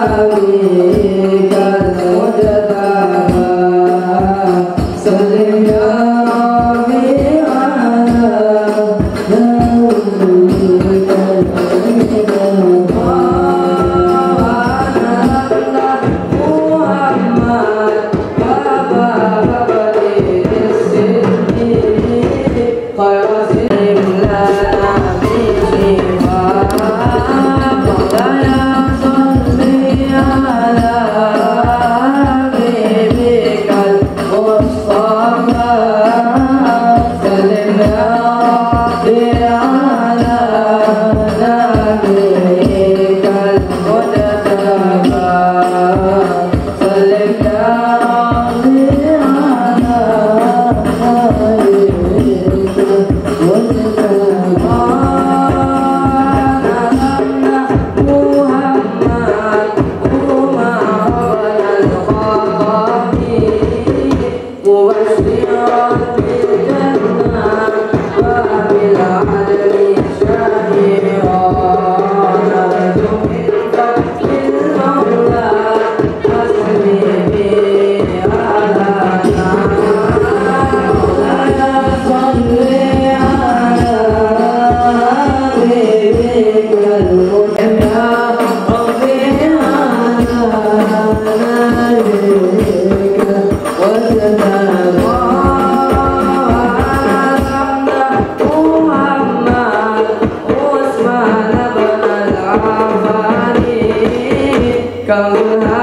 Sallallahu alaihi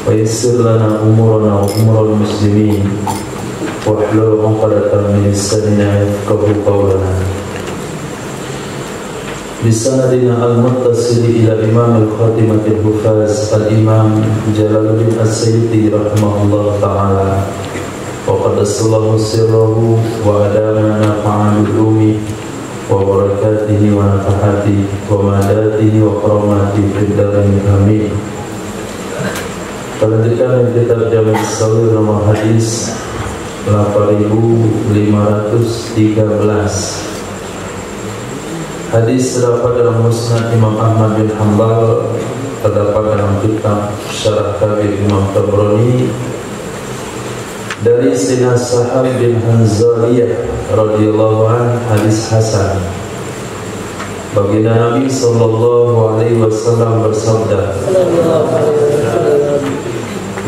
ويسر لنا أمورنا وأمور المسلمين واحلل عقدة من لساننا يفقهوا قولنا. بسندنا المتصل إلى إمام الخاتمة الحفاظ الإمام جلال الدين السيوطي رحمه الله تعالى وقدس الله سره وأدامنا نفعا بعلومه وبركاته ونفحاته ومداته وكراماته في الدارين آمين. Lanjutkan kitab Jami' As-Saghir nomor hadis 8513. Hadis terdapat dalam Musnad Imam Ahmad bin Hanbal, terdapat dalam kitab Syarah Kabir Imam Tabrani dari Sayyidina Sahab bin Hanzaliyah radhiyallahu anhu, hadis hasan. Baginda Nabi sallallahu alaihi wasallam bersabda,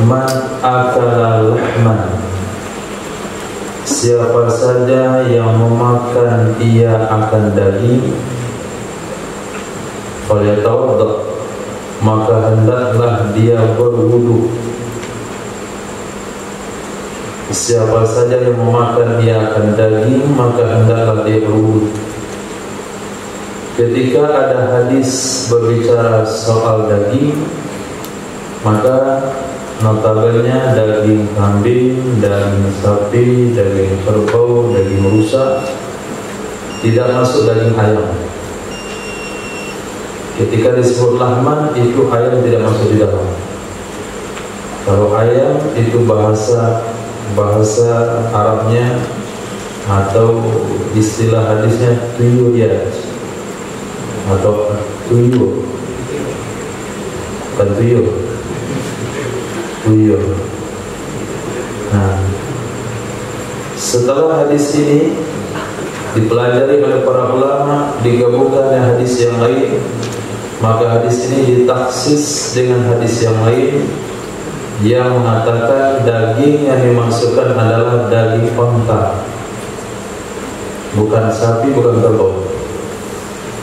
Man akala lahman siapa saja yang memakan ia akan daging, falyatawadda, maka hendaklah dia berwudu. Siapa saja yang memakan ia akan daging, maka hendaklah dia berwudu. Ketika ada hadis berbicara soal daging, maka notabene daging kambing, daging sapi, daging kerbau, daging rusa, tidak masuk daging ayam. Ketika disebut lahman, itu ayam tidak masuk di dalam. Kalau ayam itu bahasa Arabnya atau istilah hadisnya tuyur ya, atau tuyur, bukan tuyur. Nah, setelah hadis ini dipelajari oleh para ulama, digabungkan dengan hadis yang lain, maka hadis ini ditaksis dengan hadis yang lain yang mengatakan daging yang dimaksudkan adalah daging unta, bukan sapi, bukan kerbau.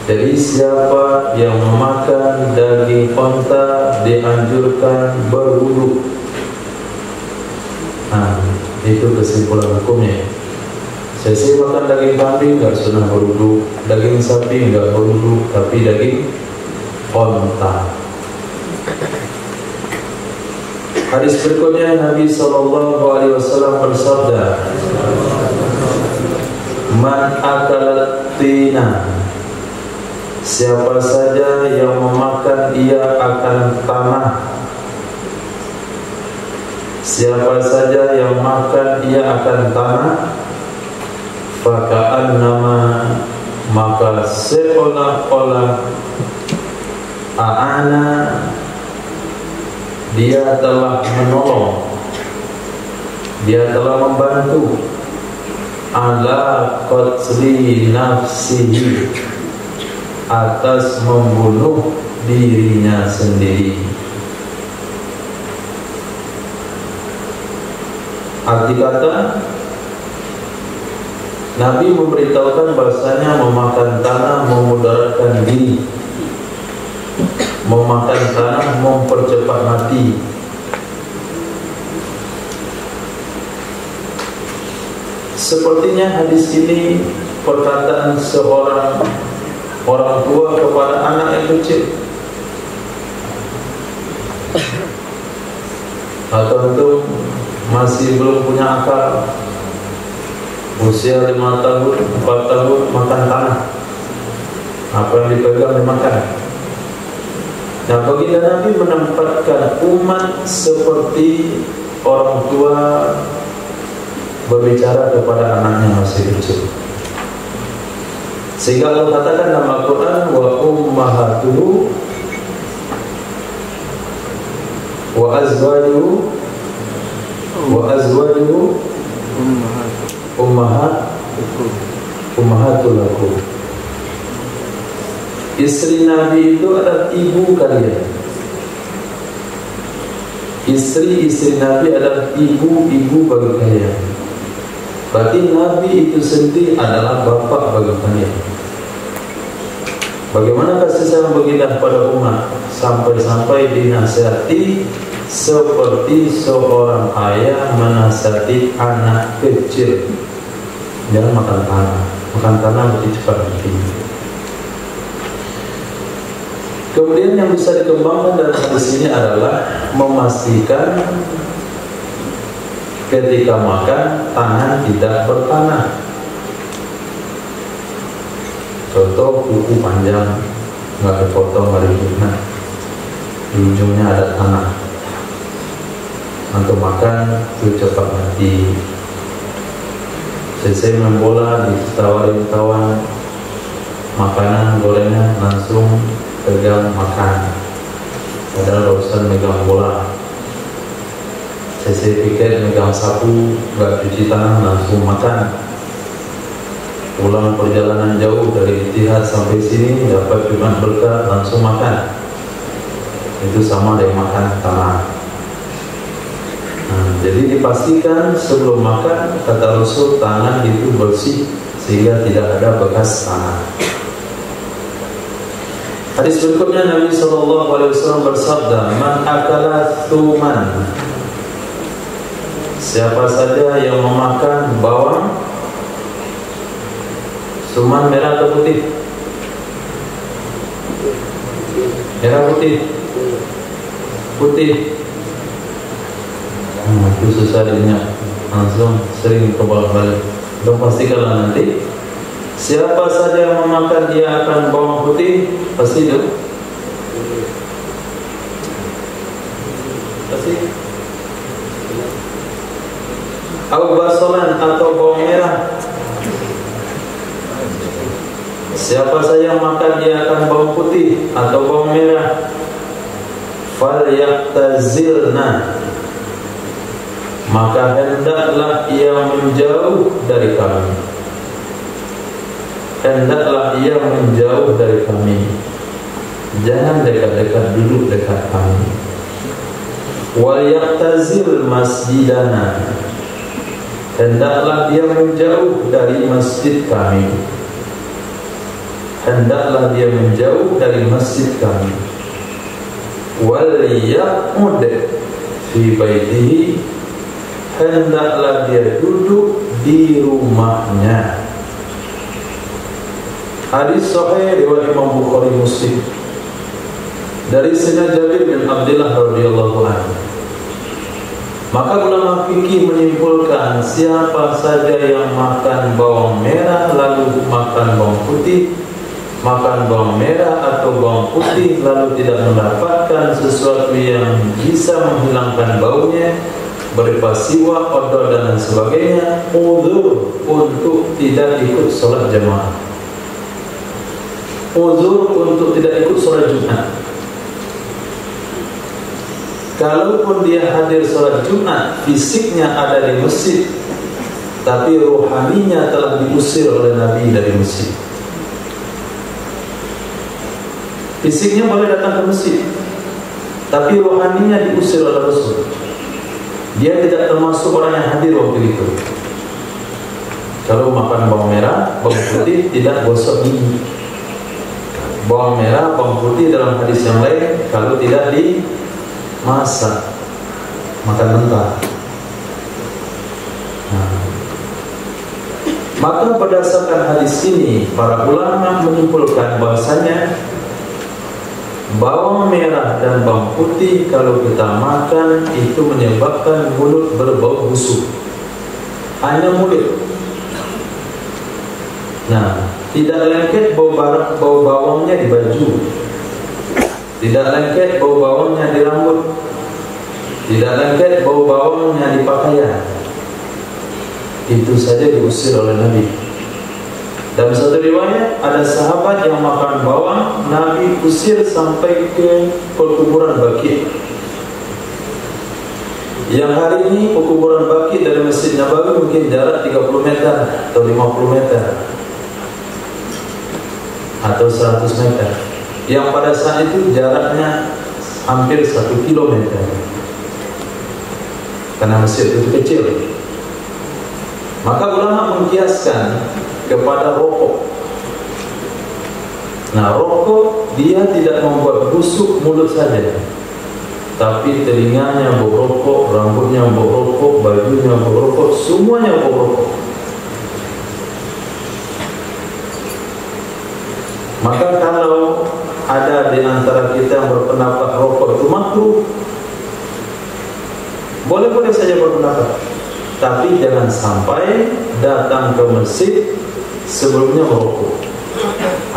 Jadi siapa yang memakan daging unta dianjurkan berwudu. Nah, itu kesimpulan hukumnya. Saya makan daging kambing nggak sunnah berwudu, daging sapi nggak berwudu, tapi daging unta. Hadis berikutnya, Nabi SAW bersabda, "Man akalat tina," siapa saja yang memakan ia akan tanah. Siapa saja yang makan ia akan tanah, faka'annama, maka seolah-olah a'ana, dia telah menolong, dia telah membantu, ala qatli nafsihi, atas membunuh dirinya sendiri. Arti kata, Nabi memberitahukan bahasanya memakan tanah memudaratkan diri, memakan tanah mempercepat mati. Sepertinya hadis ini perkataan seorang orang tua kepada anak yang kecil, atau untuk masih belum punya akal, usia 5 tahun, 4 tahun, makan tanah, apa yang dipegang dimakan. Nah, baginda Nabi menempatkan umat seperti orang tua berbicara kepada anaknya masih kecil. Sehingga Allah katakan dalam Al-Quran, wa ummahatuhu wa azwajuhu ummahatul lakum. Istri Nabi itu adalah ibu kalian. Istri Nabi adalah ibu-ibu bagi kalian. Berarti Nabi itu sendiri adalah bapak bagi kalian. Bagaimana kasih sayang baginda pada umat, sampai-sampai dinasihati seperti seorang ayah menasihati anak kecil, jangan makan tanah lebih cepat mati. Kemudian yang bisa dikembangkan dalam hadis ini adalah memastikan ketika makan tangan tidak bertanah. Contoh, kuku panjang nggak dipotong, nggak dipotong, di ujungnya ada tanah. Untuk makan itu cepat mati. Selesai main bola, ditawarin kawan makanan gorengan, langsung pegang makan, padahal urusan megang bola. Selesai pikir megang sapu, nggak cuci tangan, langsung makan. Pulang perjalanan jauh dari Ittihad sampai sini, dapat Jumat berkah, langsung makan. Itu sama dengan makan tanah. Nah, Jadi dipastikan sebelum makan, kata Rasul, tangan itu bersih sehingga tidak ada bekas tangan. Hadis berikutnya Nabi SAW bersabda, "Man akala thuman." Siapa saja yang memakan bawang, thuman merah atau putih? Merah putih? Putih. Itu susah diingat, langsung sering kebal-balik. Dong pastikanlah nanti siapa saja yang memakan dia akan bawang putih, pasti itu. Pasti. Au basolan atau bawang merah. Siapa saja yang makan dia akan bawang putih atau bawang merah. Fal yaktazilna, maka hendaklah ia menjauh dari kami. Hendaklah ia menjauh dari kami. Jangan dekat-dekat, duduk dekat kami. Wal yaktazil masjidana, hendaklah dia menjauh dari masjid kami. Hendaklah dia menjauh dari masjid kami. Wal yaqud fi baitihi, hendaklah dia duduk di rumahnya. Hadis sahih riwayat Imam Bukhari Muslim dari Sayyidina Jabir bin Abdullah radhiyallahu anhu. Maka ulama fikih menyimpulkan siapa saja yang makan bawang merah lalu makan bawang putih, makan bawang merah atau bawang putih lalu tidak mendapatkan sesuatu yang bisa menghilangkan baunya berupa siwak, odol dan sebagainya, uzur untuk tidak ikut sholat jamaah, uzur untuk tidak ikut sholat Jumat. Kalaupun dia hadir sholat Jumat, fisiknya ada di masjid, tapi rohaninya telah diusir oleh Nabi dari masjid. Fisiknya boleh datang ke masjid, tapi rohaninya diusir oleh Rasul. Dia tidak termasuk orang yang hadir waktu itu. Kalau makan bawang merah, bawang putih tidak gosok gigi. Bawang merah, bawang putih dalam hadis yang lain kalau tidak dimasak, makan mentah. Maka berdasarkan hadis ini, para ulama menyimpulkan bahasanya bawang merah dan bawang putih kalau kita makan itu menyebabkan mulut berbau busuk. Hanya mulut. Nah, tidak lengket bau bawangnya di baju, tidak lengket bau bawangnya di rambut, tidak lengket bau bawangnya di pakaian. Itu saja diusir oleh Nabi. Dalam satu riwayat ada sahabat yang makan bawang, Nabi usir sampai ke perkuburan Baqi'. Yang hari ini perkuburan Baqi' dari Masjid Nabawi mungkin jarak 30 meter atau 50 meter atau 100 meter. Yang pada saat itu jaraknya hampir 1 kilometer, karena masjid itu kecil. Maka ulama mengkiaskan kepada rokok. Nah, rokok dia tidak membuat busuk mulut saja, tapi telinganya bau rokok, rambutnya bau rokok, bajunya bau rokok, semuanya bau rokok. Maka kalau ada di antara kita yang berpendapat rokok itu makruh, boleh-boleh saja berpendapat, tapi jangan sampai datang ke masjid sebelumnya merokok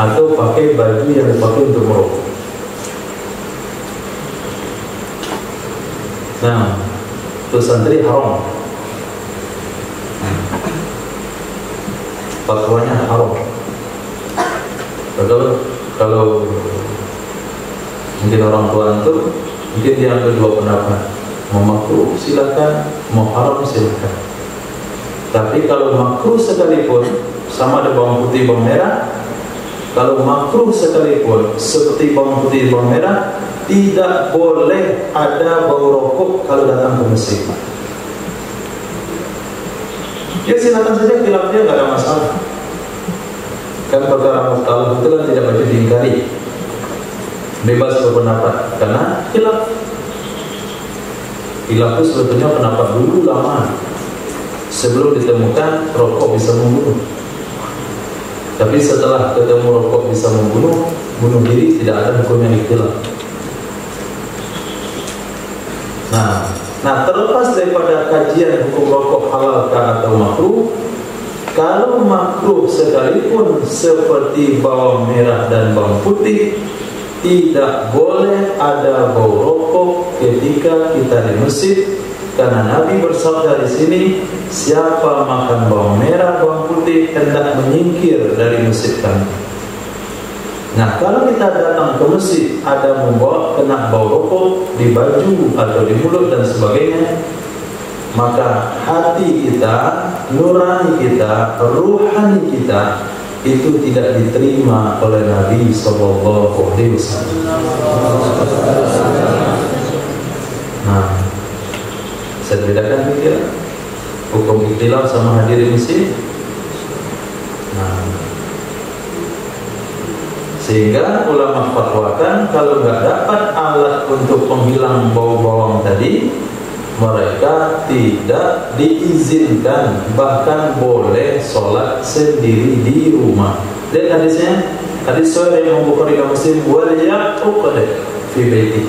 atau pakai baju yang dipakai untuk merokok. Nah, itu santri haram, fatwanya haram. Kalau mungkin orang tua itu mungkin dia ambil dua pendapat, mau makruh silakan, mau haram silakan. Tapi kalau makruh sekalipun, sama ada bawang putih bawang merah, kalau makruh sekalipun seperti bawang putih bawang merah, tidak boleh ada bau rokok kalau datang ke masjid. Ya silakan saja khilafnya, nggak ada masalah. Kan perkara mukhtalaf itu kan tidak wajib diingkari, bebas berpendapat karena khilaf. Khilaf itu sebetulnya pendapat dulu lama sebelum ditemukan rokok bisa membunuh. Tapi setelah ketemu rokok bisa membunuh, bunuh diri tidak ada hukumnya ikhtilaf. Nah, terlepas daripada kajian hukum rokok halalkah atau makruh, kalau makruh sekalipun seperti bawang merah dan bawang putih, tidak boleh ada bau rokok ketika kita di masjid, karena Nabi bersabda di sini, siapa makan bawang merah, bawang putih hendak menyingkir dari masjid kami. Nah, kalau kita datang ke masjid ada membawa kena bau rokok di baju atau di mulut dan sebagainya, maka hati kita, nurani kita, ruhani kita itu tidak diterima oleh Nabi Sallallahu Alaihi Wasallam. Nah, saya bedakan ya hukum ikhtilaf sama hadirin masjid. Nah, sehingga ulama fatwakan kalau nggak dapat alat untuk penghilang bau bawang tadi, mereka tidak diizinkan, bahkan boleh sholat sendiri di rumah. Dan hadisnya, hadis Sahih yang Bukhari dan Muslim, waliyaqud fi baiti.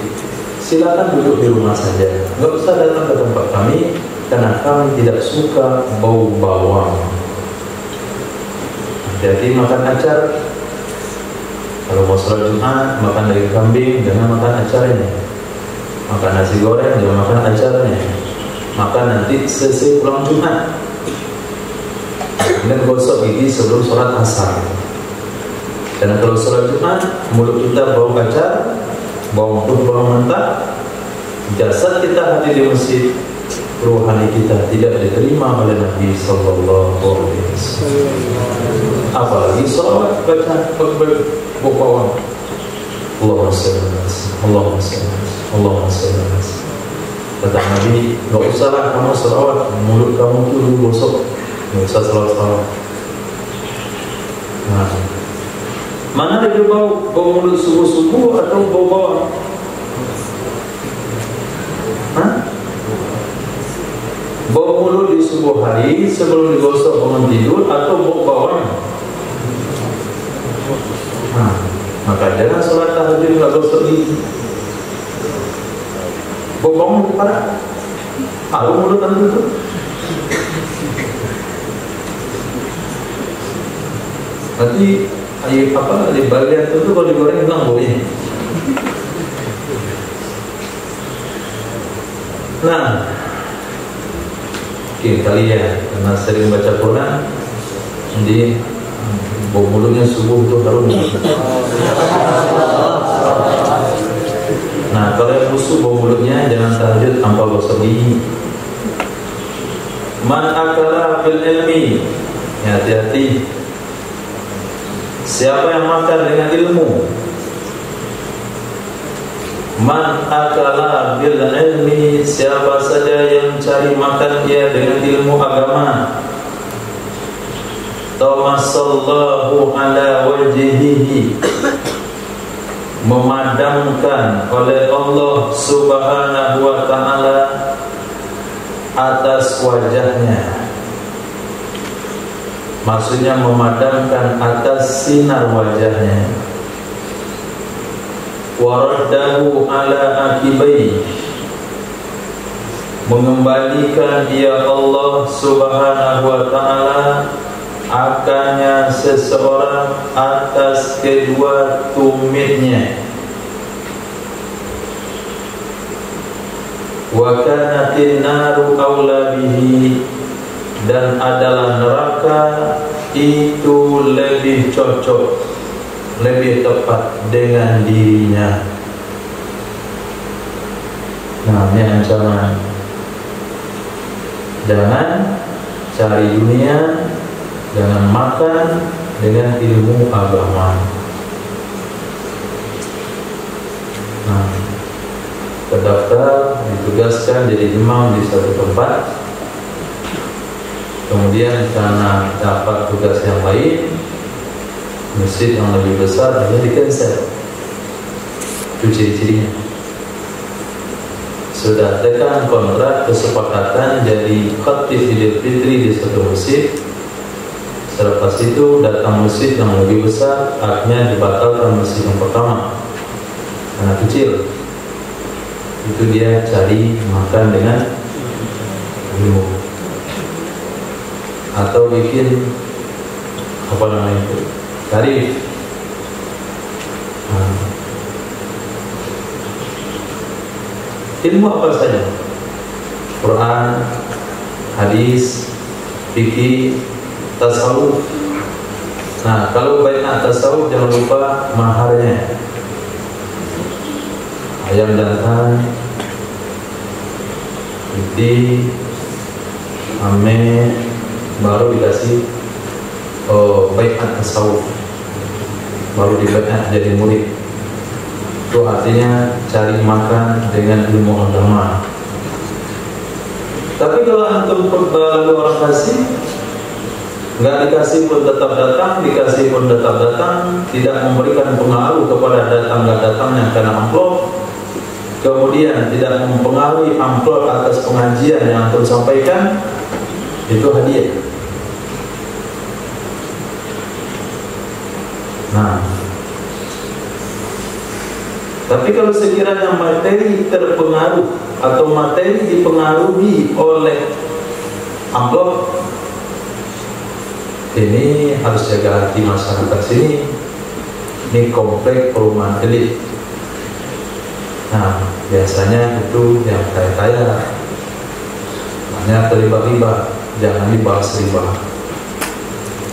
Silakan duduk di rumah saja, nggak usah datang ke tempat kami, karena kami tidak suka bau bawang. Jadi makan acar. Kalau mau sholat Jumat, makan daging kambing, jangan makan acaranya. Makan nasi goreng, jangan makan acaranya. Makan nanti selesai pulang Jumat. Kemudian gosok gigi sebelum sholat asar. Karena kalau sholat Jumat, mulut kita bau acar, bawang putih, bawang mentah, jasad kita hadir di masjid, rohani kita tidak diterima oleh Nabi Sallallahu Alaihi Wasallam. Apalagi sholat baca bawang. Allahumma shalli ala Allahumma shalli ala Allahumma shalli ala. Kata Nabi, nggak usahlah kamu selawat, mulut kamu tuh dulu gosok, nggak usah selawat. Nah, mana ada bau mulut subuh-subuh atau bau bawang? Hah? Bau mulut di subuh hari sebelum digosok bangun tidur atau bau bawang? Nah, maka jangan sholat tahajud nggak gosok gigi. Bau bawang itu parah. Harum mulut anda itu. Nanti di bagian itu kalau digoreng hilang baunya. Nah, mungkin kali ya karena sering baca Quran, jadi bau mulutnya subuh itu harum. Nah, kalau yang busuk bau mulutnya jangan tahajud tanpa gosok gigi. Man akala bil ilmi, ya, hati-hati. Siapa yang makan dengan ilmu? Man akala bil ilmi, siapa saja yang cari makan dia dengan ilmu agama. Tamassallahu ala wajhihi, memadamkan oleh Allah Subhanahu wa ta'ala atas wajahnya. Maksudnya memadamkan atas sinar wajahnya. Waraddahu ala akibai, mengembalikan dia Allah Subhanahu wa ta'ala akannya seseorang atas kedua tumitnya. Wa kanatin naru aula bihi, dan adalah neraka itu lebih cocok, lebih tepat dengan dirinya. Nah, ini ancaman. Jangan cari dunia, jangan makan dengan ilmu agama. Nah, terdaftar, ditugaskan jadi imam di satu tempat. Kemudian karena dapat tugas yang lain, masjid yang lebih besar, akhirnya di-cancel. Itu ciri-cirinya. Sudah tekan kontrak kesepakatan jadi khatib Idul Fitri di satu masjid. Selepas itu datang masjid yang lebih besar, akhirnya dibatalkan masjid yang pertama karena kecil. Itu dia cari makan dengan ilmu, atau bikin apa namanya itu, tarif. Ilmu apa saja, Quran, hadis, fikih, tasawuf. Nah, kalau bai'at tasawuf jangan lupa maharnya. Ayam jantan, putih, ame, baru dikasih bai'at tasawuf, baru dibai'at jadi murid. Itu artinya cari makan dengan ilmu agama. Tapi kalau antum lalu orang kasih, nggak dikasih pun tetap datang, dikasih pun tetap datang, tidak memberikan pengaruh kepada datang nggak datangnya karena amplop, kemudian tidak mempengaruhi amplop atas pengajian yang antum sampaikan, itu hadiah. Nah, tapi kalau sekiranya materi terpengaruh atau materi dipengaruhi oleh amplop, ini harus jaga hati masyarakat sini. Ini komplek perumahan elit. Nah, biasanya itu yang kaya-kaya, banyak terlibat riba. Jangan dibahas riba.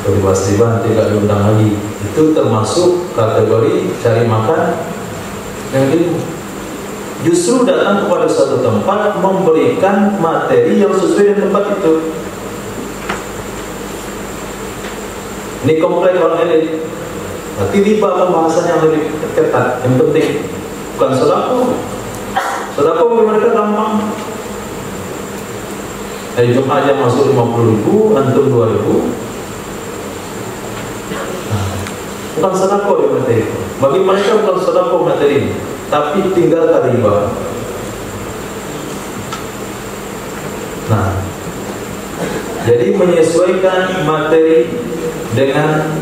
Kalau dibahas riba nanti tidak diundang lagi. Itu termasuk kategori cari makan yang ilmu. Justru datang kepada suatu tempat memberikan materi yang sesuai dengan tempat itu. Ini komplek orang elit. Berarti riba pembahasan yang lebih ketat. Yang penting bukan sedekah. Sedekah bagi mereka gampang. Hari Jumat aja masuk 50.000, antum 2.000. Bukan sedekah di materi. Bagi mereka bukan sedekah materi, tapi tinggalkan riba. Nah, jadi menyesuaikan materi dengan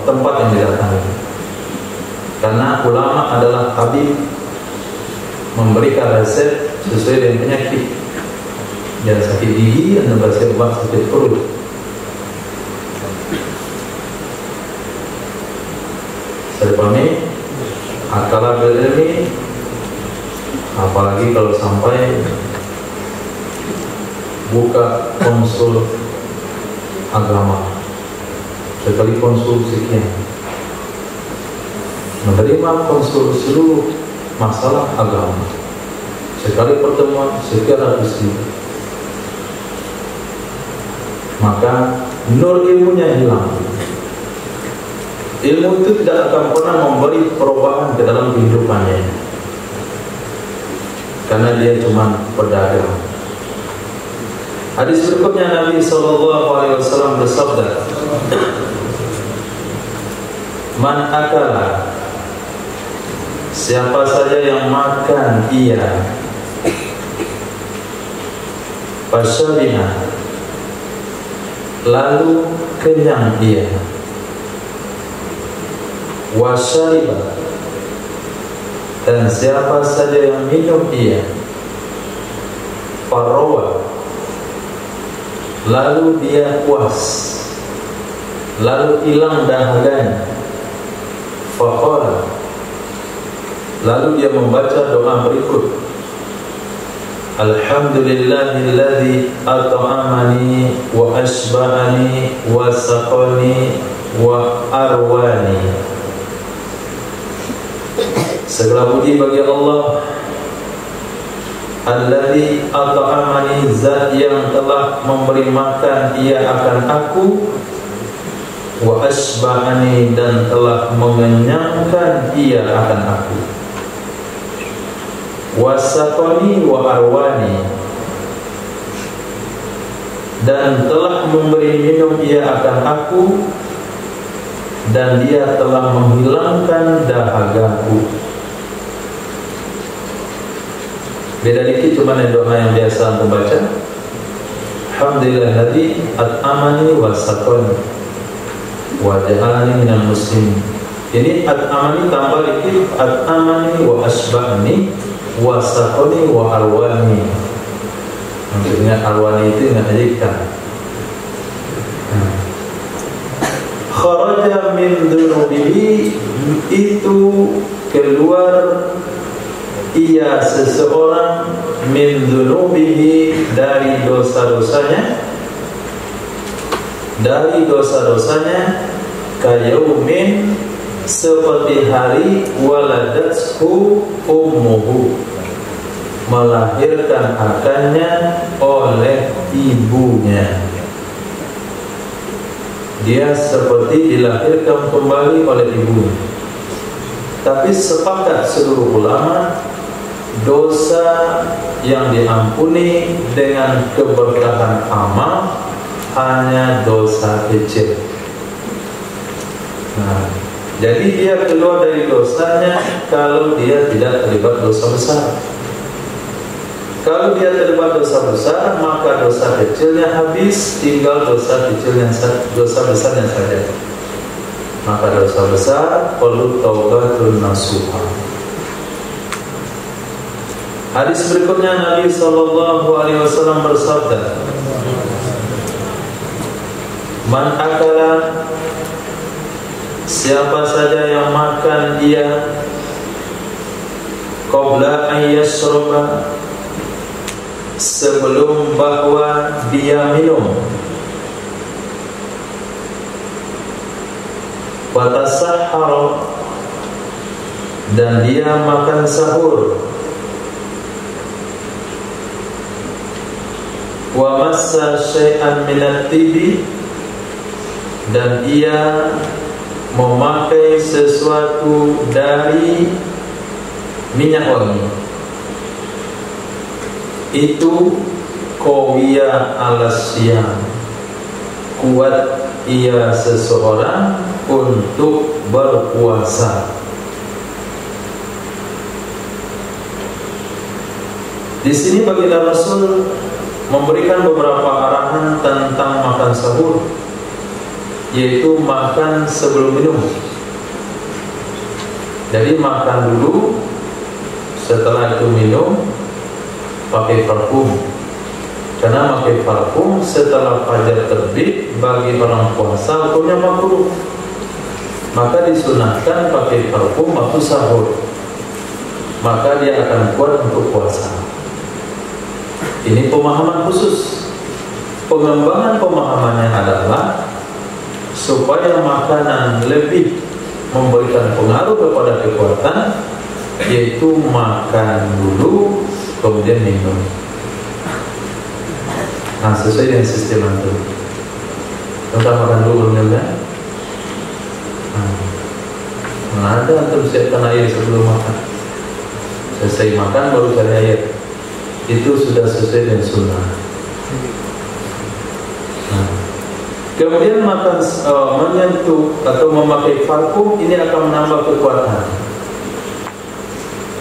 tempat yang didatangi. Karena ulama adalah tabib, memberikan resep sesuai dengan penyakit. Jangan sakit gigi, anda kasih obat sakit perut. Saya pahami, akal ilmi, apalagi kalau sampai buka konsul agama, sekali konsul sekian, menerima konsul seluruh masalah agama, sekali pertemuan sekian ratus ribu, maka nur ilmunya hilang. Ilmu itu tidak akan pernah memberi perubahan ke dalam kehidupannya, karena dia cuma pedagang. Hadis berikutnya Nabi SAW bersabda, Man akala, siapa saja yang makan ia, fasyabina, lalu kenyang ia, wasyariba, dan siapa saja yang minum ia, farawa, lalu dia puas, lalu hilang dahaganya, faqala, lalu dia membaca doa berikut, Alhamdulillahilladzi at'amani wa asba'ani wa saqani wa arwani. Segala puji bagi Allah, alladzi at'amani, zat yang telah memberi makan ia akan aku, wa asba'ani, dan telah mengenyangkan ia akan aku, wa saqani wa arwani, dan telah memberi minum ia akan aku, dan dia telah menghilangkan dahagaku. Beda dikit cuma doa yang biasa aku baca. Alhamdulillahilladzi at'amani wa saqani wa ja'alani minal muslimin. Ini at'amani tambah dikit, at'amani wa asba'ni wa saqani wa arwani. Maksudnya arwani itu mengajikan. Kharaja min dunubihi, itu keluar ia seseorang, min dunubihi, dari dosa-dosanya, kayaumin, seperti hari waladatshu ummuhu, melahirkan akannya oleh ibunya. Dia seperti dilahirkan kembali oleh ibunya. Tapi sepakat seluruh ulama, dosa yang diampuni dengan keberkahan amal hanya dosa kecil. Nah, jadi dia keluar dari dosanya kalau dia tidak terlibat dosa besar. Kalau dia terlibat dosa besar, maka dosa kecilnya habis, tinggal dosa besarnya saja. Maka dosa besar perlu taubatun nasuha. Hadis berikutnya Nabi SAW bersabda, man akala, siapa saja yang makan ia, qabla an yashroba, sebelum bahwa dia minum, wa tasahhara, dan dia makan sahur, wa massa syai'an minat tibi, dan ia memakai sesuatu dari minyak wangi, itu qawiya alasyam, kuat ia seseorang untuk berpuasa. Di sini baginda Rasul memberikan beberapa arahan tentang makan sahur, yaitu makan sebelum minum. Jadi makan dulu, setelah itu minum, pakai parfum. Karena pakai parfum setelah fajar terbit bagi orang puasa hukumnya makruh. Maka disunahkan pakai parfum waktu sahur. Maka dia akan kuat untuk puasa. Ini pemahaman khusus. Pengembangan pemahamannya adalah supaya makanan lebih memberikan pengaruh kepada kekuatan, yaitu makan dulu kemudian minum. Nah, sesuai dengan sistem itu. Kita makan dulu belum ya? Nah, ada atau siapkan air sebelum makan. Selesai makan baru cari air. Itu sudah sesuai dengan sunnah. Nah, kemudian makan menyentuh atau memakai parfum ini akan menambah kekuatan.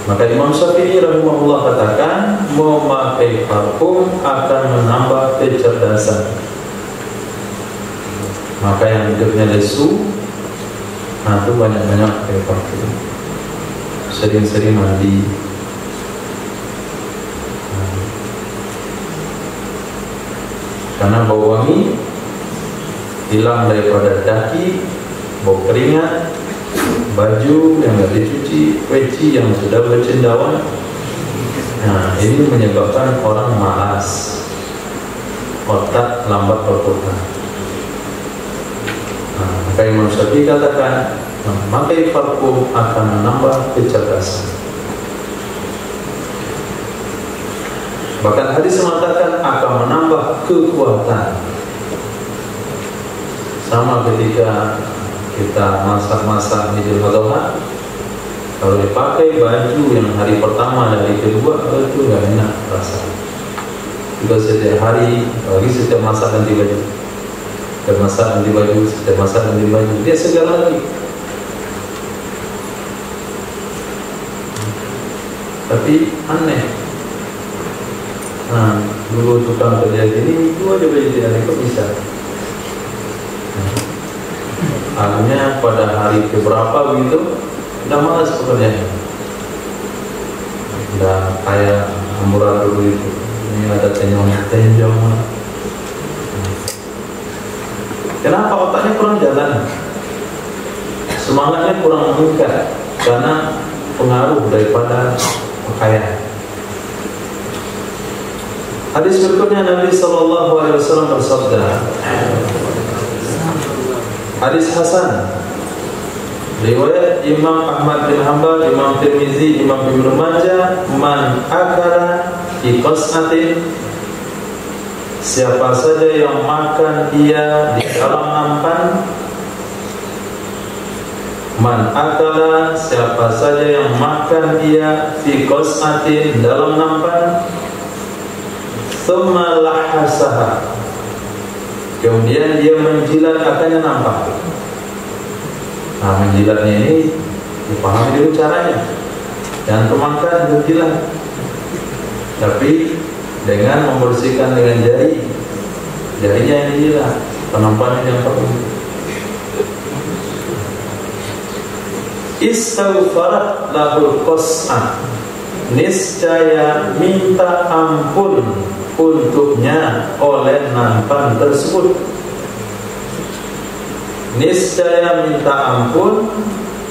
Maka Imam Syafi'i rahimahullah katakan memakai parfum akan menambah kecerdasan. Maka yang hidupnya lesu, nah itu banyak-banyak pakai parfum, sering-sering mandi. Karena bau wangi hilang daripada daki, bau keringat, baju yang tidak dicuci, peci yang sudah bercendawan. Nah, ini menyebabkan orang malas, otak lambat bertukar. Nah, maka Imam Syafi'i katakan memakai parfum akan menambah kecerdasan. Bahkan hadis mengatakan akan menambah kekuatan. Sama ketika kita masak-masak Idul Adha, kalau dipakai baju yang hari pertama dari kedua, itu nggak enak rasanya. Juga setiap hari, lagi setiap masak ganti baju, setiap masak ganti baju, setiap masak ganti baju, dia segar lagi. Tapi aneh. Nah, dulu tukang kerja gini, itu aja baju dia, kok bisa? Akhirnya pada hari keberapa begitu, udah malas pekerjaannya, udah kayak amburadul itu. Ini ada tenjong. Kenapa? Otaknya kurang jalan, semangatnya kurang meningkat karena pengaruh daripada pakaian. Hadis berikutnya Nabi SAW bersabda, hadis Hasan, riwayat Imam Ahmad bin Hanbal, Imam Tirmizi, Imam Ibnu Majah, man akala fi qas'atin, siapa saja yang makan ia di dalam nampan. Man akala, siapa saja yang makan ia fi qas'atin, dalam nampan. Tsumma lahasaha, kemudian dia menjilat akannya nampak. Nah, menjilatnya ini dipahami dulu caranya. Jangan kemakan menjilat, tapi dengan membersihkan dengan jarinya yang dijilat, penampannya yang perlu. Istaghfarat lahul qas'ah, niscaya minta ampun untuknya oleh nampan tersebut. Niscaya minta ampun,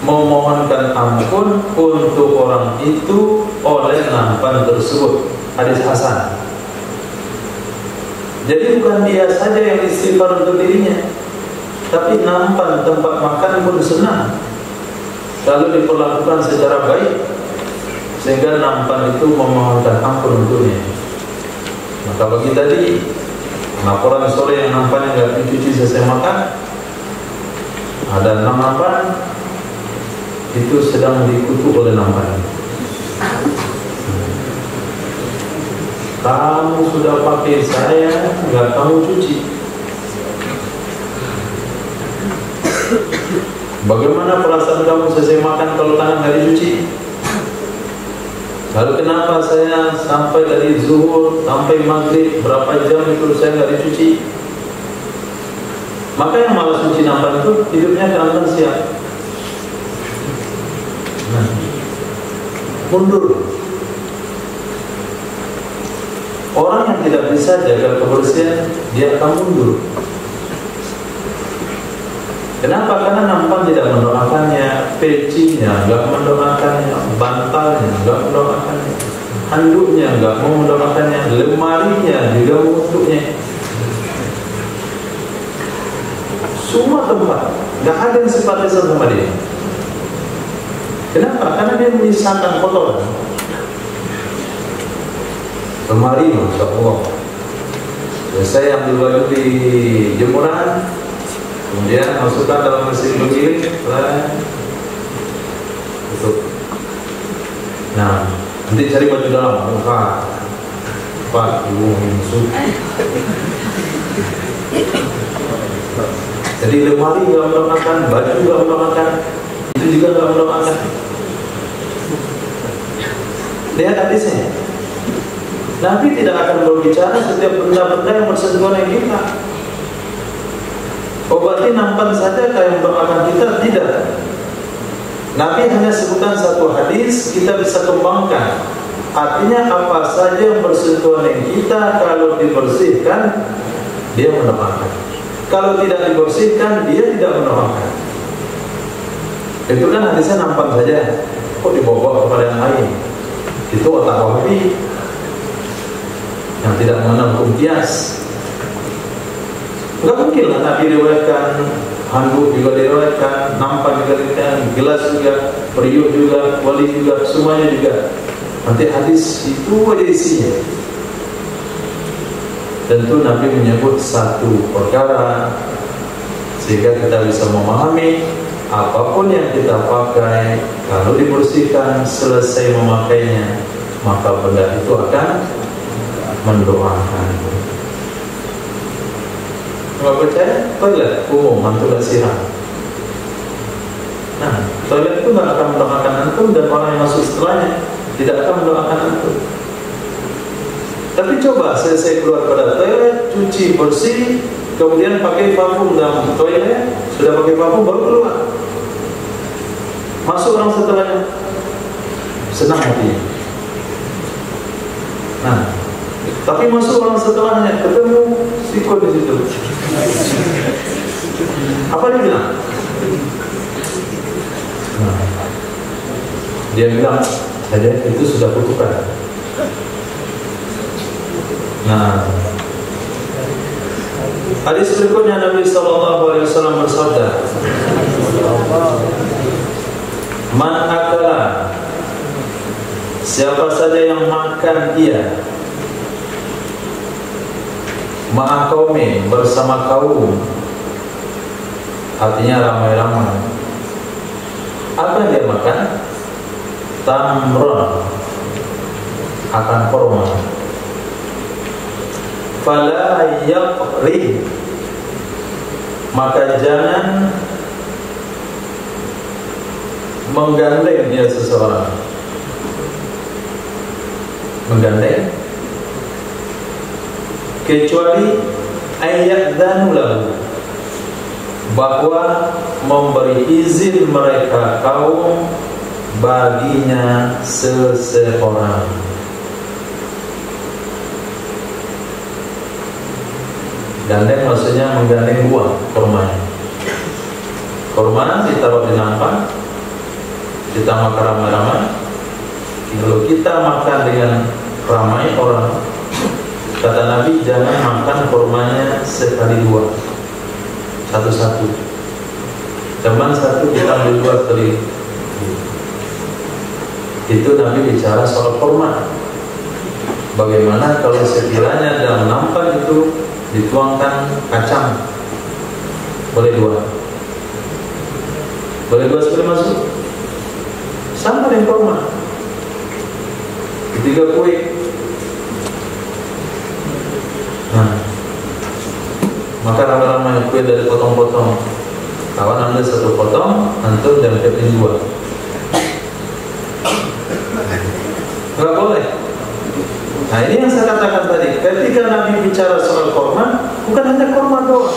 memohonkan ampun untuk orang itu oleh nampan tersebut. Hadis Hasan. Jadi bukan dia saja yang istighfar untuk dirinya, tapi nampan tempat makan pun senang kalau diperlakukan secara baik, sehingga nampan itu memohonkan ampun untuknya. Maka bagi tadi laporan sore yang nampannya nggak dicuci selesai makan, ada 6 nampan itu sedang dikutuk oleh nampan. Kamu sudah pakai saya, nggak kamu cuci. Bagaimana perasaan kamu selesai makan kalau tangan nggak dicuci? Lalu kenapa saya sampai dari zuhur sampai maghrib berapa jam itu saya nggak dicuci? Maka yang malas cuci nampan itu hidupnya akan siap. Nah, mundur. Orang yang tidak bisa jaga kebersihan, dia akan mundur. Kenapa? Karena nampan tidak mendoakannya, pecinya nggak mendoakannya, bantalnya nggak mendoakannya, handuknya nggak mau mendoakannya, lemarinya juga mengutuknya. Semua tempat nggak ada yang simpatisan sama dia. Kenapa? Karena dia menyisakan kotoran. Lemari, masya Allah. Saya ambil baju di jemuran, kemudian masukkan dalam mesin penggiling, tutup. Nah, nanti cari baju dalam, buka, ibu masuk. Jadi lemari nggak mendoakan, baju nggak mendoakan, itu juga nggak mendoakan. Lihat hadisnya. Nabi tidak akan berbicara setiap benda-benda yang bersentuhan dengan kita. Oh, berarti nampan saja kayak mendoakan kita? Tidak. Nabi hanya sebutkan satu hadis, kita bisa kembangkan. Artinya apa saja yang bersentuhan dengan kita, kalau dibersihkan, dia mendoakan. Kalau tidak dibersihkan, dia tidak mendoakan. Itu kan hadisnya nampan saja. Kok dibawa kepada yang lain? Itu otak Wahabi yang tidak mengenal hukum kias. Enggak mungkin lah Nabi riwayatkan, handuk juga diriwayatkan, nampan juga diriwayatkan, gelas juga, periuk juga, wali juga, semuanya juga. Nanti hadis itu ada isinya. Tentu Nabi menyebut satu perkara sehingga kita bisa memahami apapun yang kita pakai, kalau dibersihkan selesai memakainya, maka benda itu akan mendoakan. Kalau percaya, toilet umum antum tidak siram. Nah, toilet itu nggak akan mendoakan antum, dan orang yang masuk setelahnya tidak akan mendoakan antum. Tapi coba selesai keluar pada toilet, cuci bersih, kemudian pakai parfum dalam toilet, sudah pakai parfum baru keluar. Masuk orang setelahnya, senang hatinya. Nah, tapi masuk orang setelahnya, ketemu siko di situ. Apa dia bilang? Nah, dia bilang, saja itu sudah kutukan. Nah, hadis berikutnya Nabi SAW bersabda, man akala, siapa saja yang makan ia, ma'a qaumi, bersama kaum, artinya ramai-ramai. Apa yang dia makan? Tamron, akan korma. Fala yaqri, maka jangan menggandeng dia seseorang. Menggandeng kecuali ayat dan lahu, bahwa memberi izin mereka kaum baginya seseorang. Gandeng maksudnya menggandeng buah kurma. Kurma ditaruh di nampan, kita makan ramai-ramai. Kalau kita makan dengan ramai orang, kata Nabi, jangan makan kurmanya sekali dua, satu-satu. Cuman satu kita ambil dua sekali. Itu Nabi bicara soal kurma. Bagaimana kalau sekiranya dalam nampan itu dituangkan kacang, boleh dua? Boleh dua sekali masuk? Sama dengan kurma. Ketiga kue. Nah, maka ramai-ramai kue dari potong-potong. Kawan ambil satu potong, antum dan keping dua. Enggak boleh. Nah, ini yang saya katakan tadi. Ketika Nabi bicara soal korma, bukan hanya korma doang,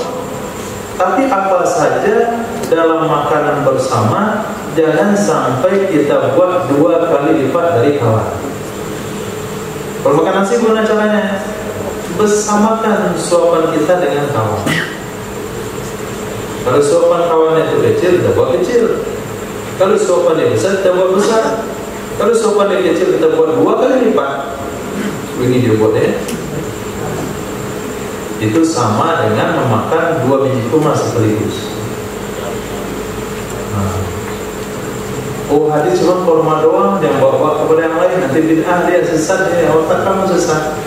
tapi apa saja dalam makanan bersama, jangan sampai kita buat dua kali lipat dari kawan. Kalau makan nasi, gimana caranya? Bersamakan suapan kita dengan kawan. Kalau suapan kawannya itu kecil, kita buat kecil. Kalau suapannya besar, kita buat besar. Kalau suapannya kecil, kita buat dua kali lipat. Begini dia buatnya. Itu sama dengan memakan dua biji kurma sekaligus. Nah. Oh, hadis cuma kurma doang, yang bawa kepada yang lain, nanti bid'ah, dia sesat, ya otak kamu sesat.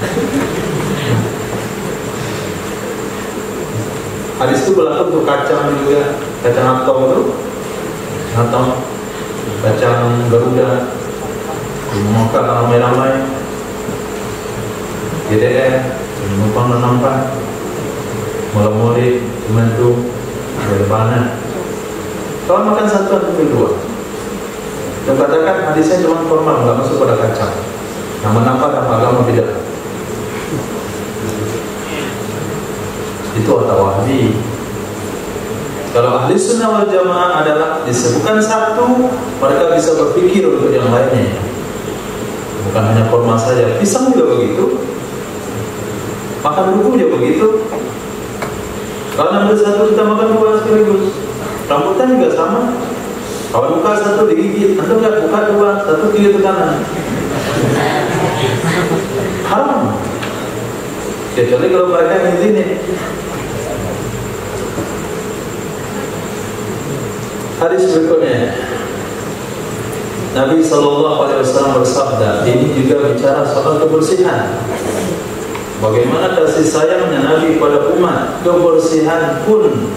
Hadis itu berlaku untuk kacang juga, kacang atong itu, atong, kacang garuda, dimakan ramai-ramai. GDR, numpang nampak, mula-muli, mentu, berbana. Kalau makan satu atau dua, dan katakan hadisnya cuma formal, nggak masuk pada kacang. Nama nampak dan agama beda. Itu atau wahdi. Kalau ahli sunnah wal jamaah adalah disebutkan satu, mereka bisa berpikir untuk yang lainnya. Bukan hanya kurma saja, pisang juga begitu. Makan duku juga begitu. Kalau ambil satu, kita makan dua sekaligus. Rambutan juga sama. Kalau buka satu digigit, atau enggak buka dua, satu gigit ke kanan. Haram. Kecuali kalau mereka ngizinin. Hadis berikutnya, Nabi SAW bersabda, ini juga bicara soal kebersihan. Bagaimana kasih sayangnya Nabi pada umat, kebersihan pun,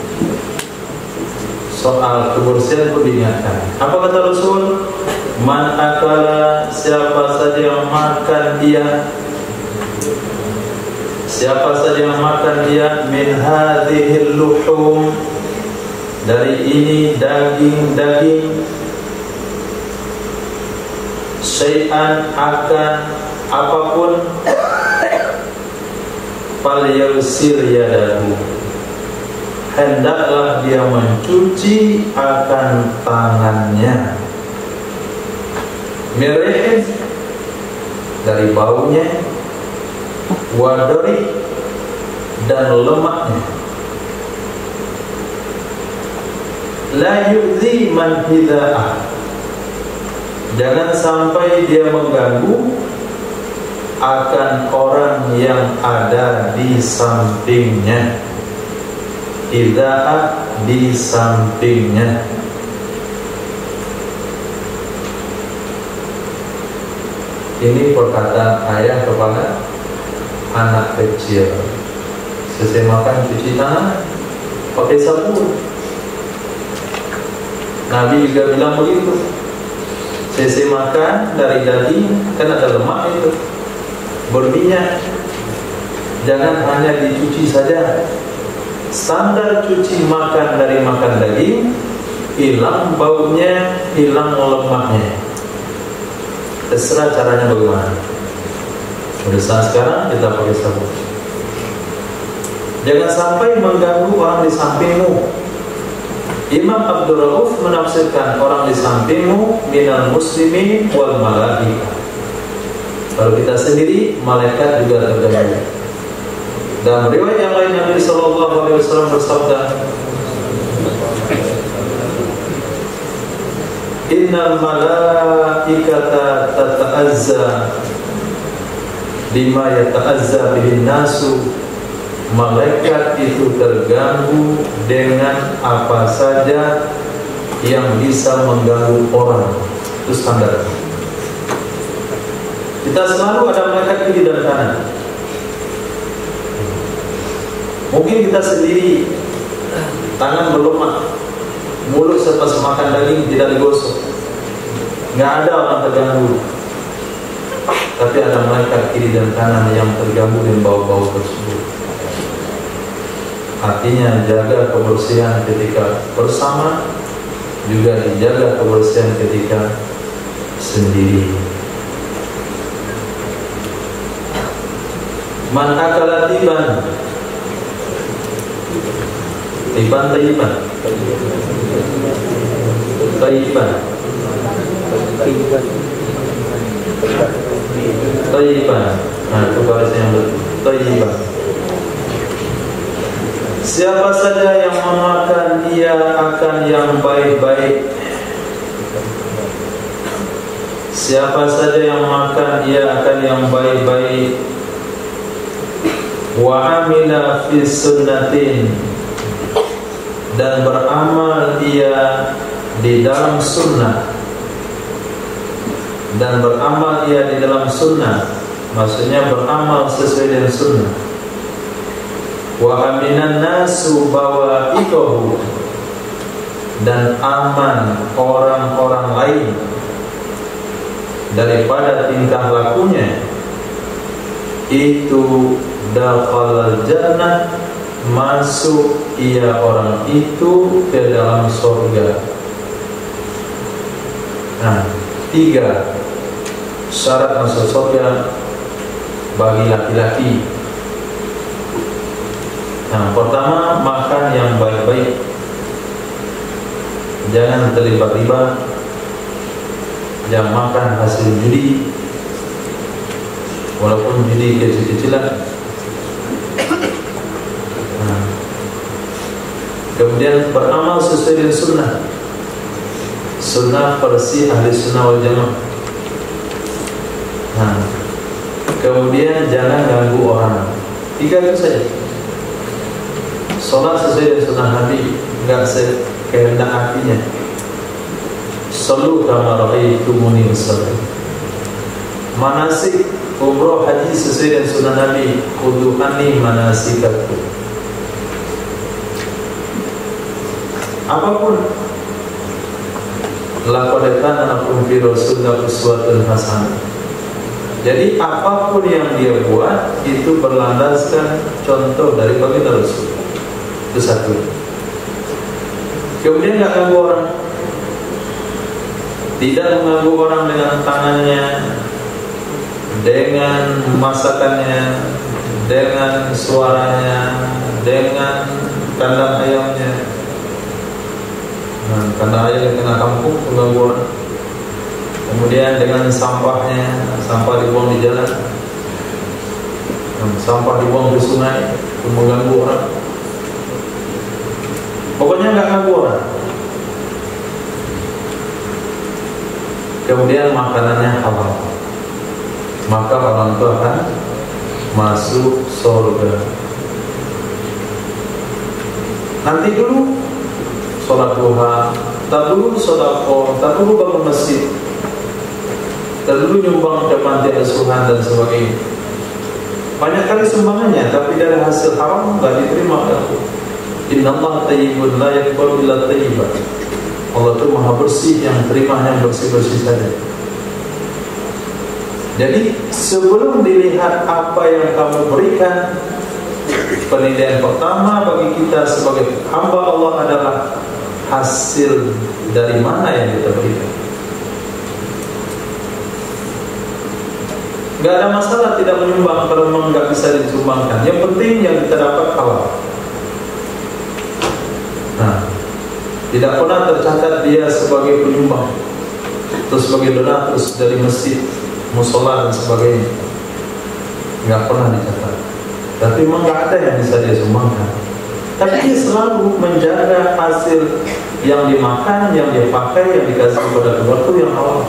soal kebersihan pun diingatkan. Apa kata Rasul? Man akala, siapa saja yang makan dia, siapa saja yang makan dia min hadhil luhum, dari ini daging-daging, syai'an, akan apapun, falyusil yadahu, hendaklah dia mencuci akan tangannya, mirih, dari baunya, wadari, dan lemaknya. La yu'zi man hida'ah, jangan sampai dia mengganggu akan orang yang ada di sampingnya. Hida'ah, di sampingnya. Ini perkataan ayah kepada anak kecil. Selesai makan cuci tangan pakai sabun. Nabi juga bilang begitu. Selesai makan dari daging, kan ada lemak itu, berminyak, jangan hanya dicuci saja. Standar cuci makan dari makan daging, hilang baunya, hilang lemaknya. Terserah caranya bagaimana. Udah saat sekarang kita pakai sabun. Jangan sampai mengganggu orang di sampingmu. Imam Abdul Rauf menafsirkan orang di sampingmu minal muslimin wal malaikah. Kalau kita sendiri, malaikat juga terganggu. Dalam riwayat yang lain Nabi sallallahu alaihi wasallam bersabda, innal malaikata tata'azza bima yata'azza bihin nasu, malaikat itu terganggu dengan apa saja yang bisa mengganggu orang. Itu standar. Kita selalu ada malaikat kiri dan kanan. Mungkin kita sendiri tangan berlemak, mulut selepas makan daging tidak digosok, nggak ada orang terganggu. Tapi ada malaikat kiri dan kanan yang terganggu dengan bau-bau tersebut. Artinya jaga kebersihan ketika bersama, juga dijaga kebersihan ketika sendiri. Man akala tiban, tiban tayyiban, tayyiban, tayyiban. Nah, itu bahasa yang betul. Tayyiban. Siapa saja yang memakan, dia akan yang baik-baik. Siapa saja yang makan, dia akan yang baik-baik. Wa amila fi sunnatin, dan beramal dia di dalam sunnah. Dan beramal dia di dalam sunnah, maksudnya beramal sesuai dengan sunnah. Wa aminan nasu bawa'iqahu, dan aman orang-orang lain daripada tingkah lakunya. Itu dakhalal jannah, masuk ia orang itu ke dalam surga. Nah, 3 syarat masuk surga bagi laki-laki. Yang pertama, makan yang baik-baik, jangan terlibat riba, jangan makan hasil judi, walaupun judi kecil-kecilan. Nah, kemudian beramal sesuai dengan sunnah, sunnah versi ahli sunnah wal jamaah. Nah, kemudian jangan ganggu orang. 3 itu saja. Sholat sesuai dengan sunnah Nabi, enggak sekehendak hatinya. Sallu kama ra'aitumuni usalli. Manasik umroh haji sesuai dengan sunnah Nabi, khudhu anni manasikakum. Apapun, laqad kana lakum fi Rasulillah uswatun hasanah. Jadi apapun yang dia buat itu berlandaskan contoh dari baginda Rasul. Itu satu. Kemudian nggak ganggu orang, tidak mengganggu orang dengan tangannya, dengan masakannya, dengan suaranya, dengan kandang ayamnya. Kandang ayam di tengah kampung mengganggu orang. Kemudian dengan sampahnya, sampah dibuang di jalan, sampah dibuang di sungai, itu mengganggu orang. Pokoknya nggak ganggu orang. Kemudian makanannya halal, maka orang itu akan masuk surga. Nanti dulu sholat duha, tak dulu sedekah, tak dulu bangun masjid, tak dulu nyumbang ke panti asuhan dan sebagainya. Banyak kali sumbangannya, tapi dari hasil haram nggak diterima oleh Allah. Innallaha thayyibun la yaqbalu illa thayyiban. Allah itu maha bersih, yang terima yang bersih-bersih saja. Jadi sebelum dilihat apa yang kamu berikan, penilaian pertama bagi kita sebagai hamba Allah adalah hasil dari mana yang kita berikan. Gak ada masalah tidak menyumbang kalau memang gak bisa disumbangkan. Yang penting yang kita dapat halal. Nah, tidak pernah tercatat dia sebagai penyumbang atau sebagai donatus dari masjid, musola dan sebagainya. Gak pernah dicatat. Tapi memang gak ada yang bisa dia sumbangkan. Tapi dia selalu menjaga hasil yang dimakan, yang dia pakai, yang dikasih kepada keluarga itu yang halal.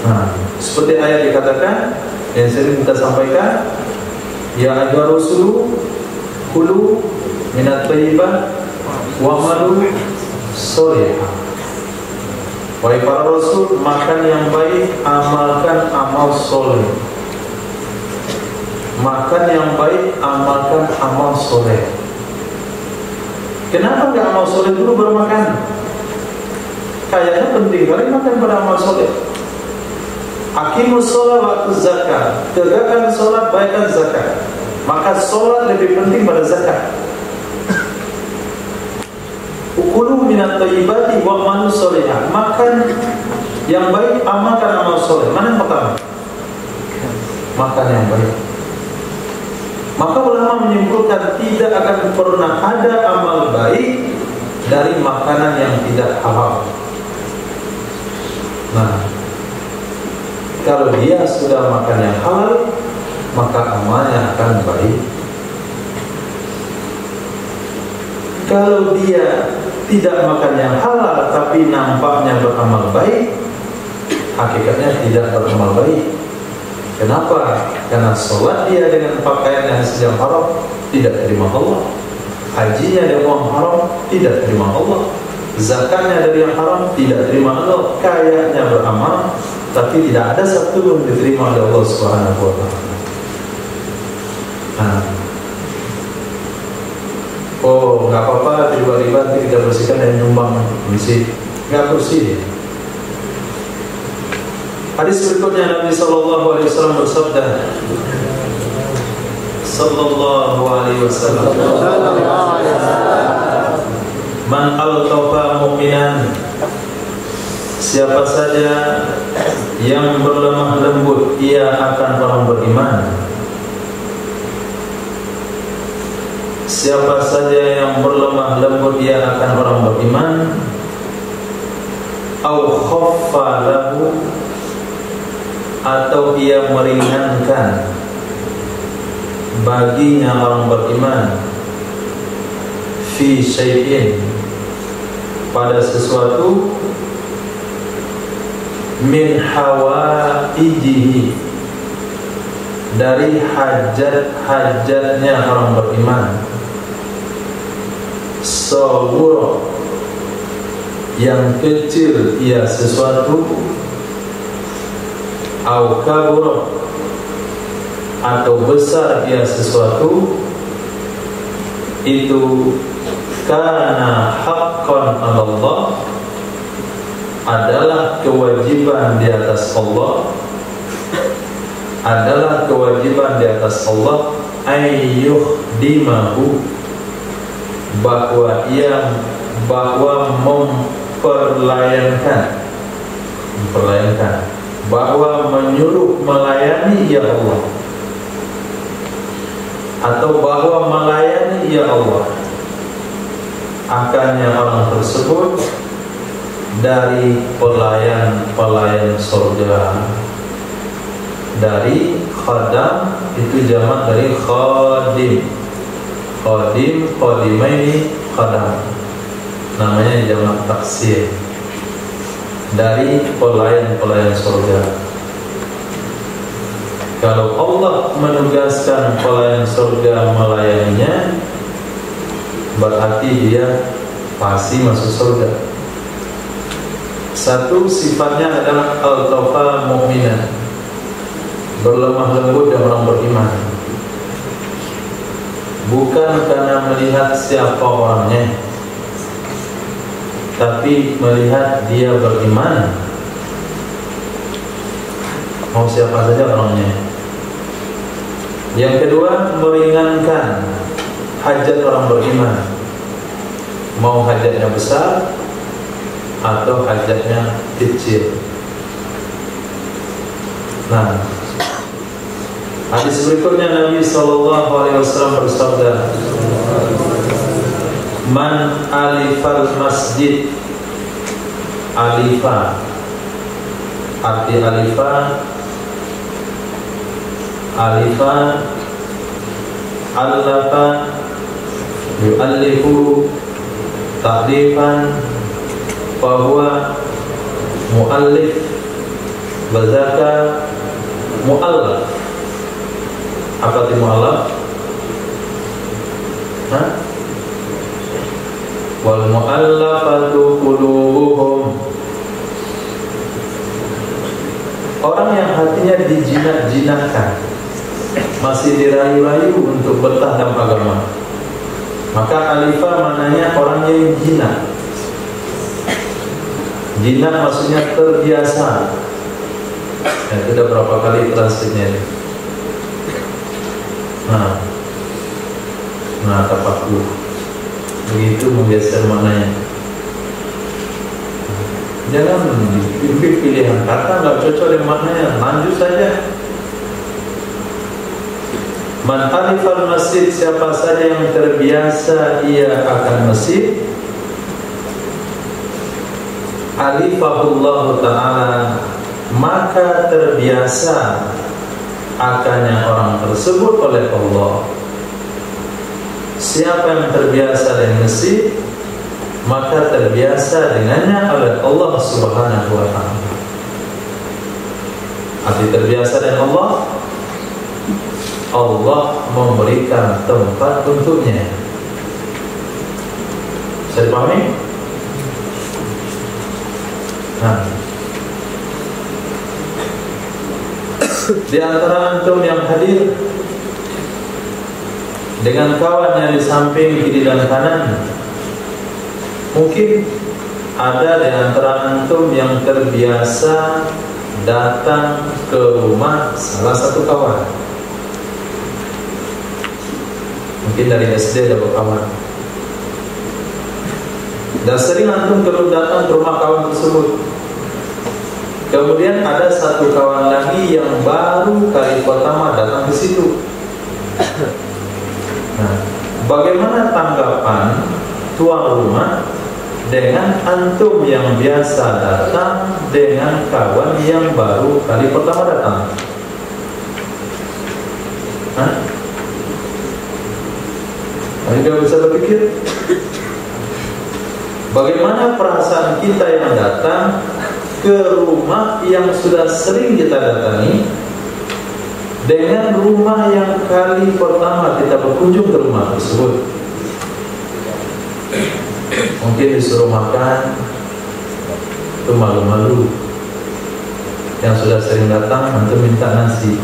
Nah, seperti ayat dikatakan yang sering kita sampaikan, ya ayyuhar rusulu kulu minat thayyibat wa'malu sholihan. Wahai para rasul, makan yang baik, amalkan amal soleh. Makan yang baik, amalkan amal soleh. Kenapa nggak amal soleh dulu baru makan? Kayaknya penting kali makan pada amal soleh. Aqimus sholat waktu zakat, tegakkan sholat, baikkan zakat. Maka sholat lebih penting pada zakat. Ukulu minat thayyibati wa'malu sholihan. Makan yang baik, amalkan amal soleh. Mana yang pertama? Makan yang baik. Maka ulama menyimpulkan tidak akan pernah ada amal baik dari makanan yang tidak halal. Nah, kalau dia sudah makan yang halal, maka amalnya akan baik. Kalau dia tidak makan yang halal tapi nampaknya beramal baik, hakikatnya tidak beramal baik. Kenapa? Karena sholat dia dengan pakaian yang sedang haram, tidak terima Allah. Hajinya dengan uang haram, tidak terima Allah. Zakatnya dari yang haram, tidak terima Allah. Kayaknya beramal, tapi tidak ada satu pun diterima oleh Allah Subhanahu wa Ta'ala. Nah, oh, nggak apa-apa, tiba-tiba nanti kita bersihkan dan nyumbang bersih, nggak bersih. Hadis berikutnya Nabi Sallallahu Alaihi Wasallam bersabda, Sallallahu Alaihi Wasallam, Man al-tawfa mu'minan, siapa saja yang berlemah lembut, ia akan orang beriman. Siapa saja yang berlemah lembut, ia akan orang beriman. Au khaffa lahu, atau ia meringankan baginya orang beriman, fi syai'in, pada sesuatu, min hawaijihi, dari hajat-hajatnya orang beriman. Sawura, yang kecil ia sesuatu, au kabura, atau besar ia sesuatu, itu kana haqqan 'ala Allah, adalah kewajiban di atas Allah, adalah kewajiban di atas Allah ayyuhdimahu, bahwa memperlayankan, bahwa menyuruh melayani ya Allah, atau bahwa melayani ya Allah akannya orang tersebut dari pelayan surga. Dari khadam itu jamak dari khadim, khadimaini khadam, namanya jamak taksir. Dari pelayan surga. Kalau Allah menugaskan pelayan surga melayaninya, berarti dia pasti masuk surga. Satu, sifatnya adalah al-tafa mu'minah, berlemah lembut dan orang beriman. Bukan karena melihat siapa orangnya, tapi melihat dia beriman. Mau siapa saja orangnya. Yang kedua, meringankan hajat orang beriman, mau hajatnya besar atau hajatnya kecil. Nah, hadis berikutnya Nabi SAW bersabda, man alifal masjid, alifa, arti alifa, allafa, yu'allifu, ta'lifan, fahuwa mu'allif, bazaka mu'allaf. Apa itu mu'allaf? Wal mu'allafatu qulubuhum, orang yang hatinya dijinak-jinakkan, masih dirayu-rayu untuk betah dalam agama. Maka alifah maknanya orang yang jinak. Jinak maksudnya terbiasa. Ya, sudah berapa kali translate-nya ini? Nah, tafakur. Begitu menggeser maknanya. Jangan pilih pilihan kata nggak cocok dengan maknanya, lanjut saja. Man alifal masjid, siapa saja yang terbiasa ia akan masjid, alifahullahu ta'ala, maka terbiasa akannya orang tersebut oleh Allah. Siapa yang terbiasa dengan masjid, maka terbiasa dengannya oleh Allah Subhanahu wa ta'ala. Arti terbiasa dengan Allah, Allah memberikan tempat untuknya. Bisa dipahami? Nah, di antara antum yang hadir dengan kawannya di samping kiri dan kanan, mungkin ada di antara antum yang terbiasa datang ke rumah salah satu kawan. Mungkin dari SD dapat kawan, dan sering antum terus datang ke rumah kawan tersebut. Kemudian ada satu kawan lagi yang baru kali pertama datang ke situ. Nah, bagaimana tanggapan tuan rumah dengan antum yang biasa datang dengan kawan yang baru kali pertama datang? Anda bisa berpikir, bagaimana perasaan kita yang datang ke rumah yang sudah sering kita datangi dengan rumah yang kali pertama kita berkunjung ke rumah tersebut. Mungkin disuruh makan itu malu-malu. Yang sudah sering datang nanti minta nasi.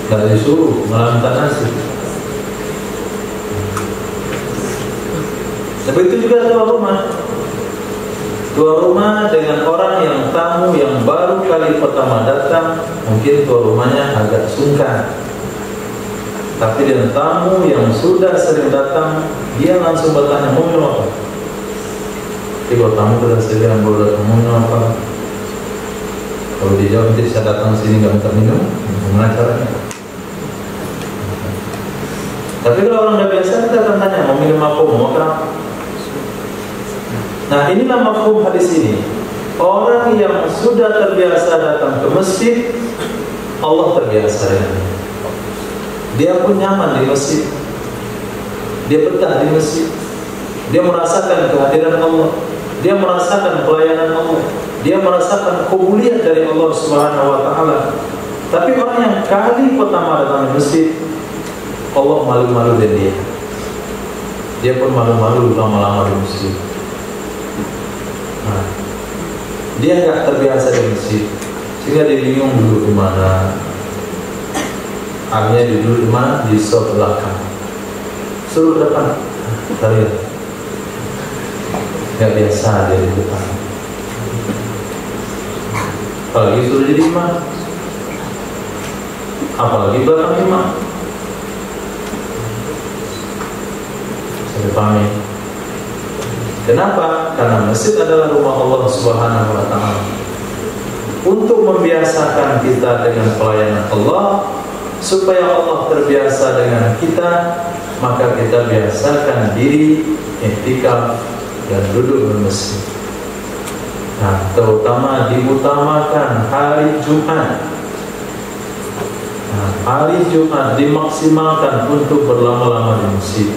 Tidak disuruh malah minta nasi. Begitu juga tuan rumah. Tuan rumah dengan orang yang tamu yang baru kali pertama datang, mungkin tuan rumahnya agak sungkan. Tapi dengan tamu yang sudah sering datang, dia langsung bertanya, mau minum apa? Kalau tamu sudah sering datang, mau minum apa? Kalau dia jawab, nanti saya datang sini nggak minta minum, gimana caranya? Tapi kalau orang udah biasa, kita akan tanya, mau minum apa, mau makan apa? Nah, inilah mafhum hadis ini. Orang yang sudah terbiasa datang ke masjid, Allah terbiasa dengannya. Dia pun nyaman di masjid. Dia betah di masjid. Dia merasakan kehadiran Allah. Dia merasakan pelayanan Allah. Dia merasakan kemuliaan dari Allah Subhanahu wa taala. Tapi orang yang kali pertama datang ke masjid, Allah malu-malu dari dia. Dia pun malu-malu lama-lama di masjid. Nah, dia nggak terbiasa di masjid, sehingga dia bingung duduk di mana. Akhirnya duduk di mana? Di sofa belakang. Suruh depan, kalian nggak biasa dia di depan. Apalagi suruh jadi imam, apalagi belakang imam. Saya pahami. Kenapa? Karena masjid adalah rumah Allah Subhanahu wa taala. Untuk membiasakan kita dengan pelayanan Allah, supaya Allah terbiasa dengan kita, maka kita biasakan diri i'tikaf dan duduk di masjid. Nah, terutama diutamakan hari Jumat. Nah, hari Jumat dimaksimalkan untuk berlama-lama di masjid.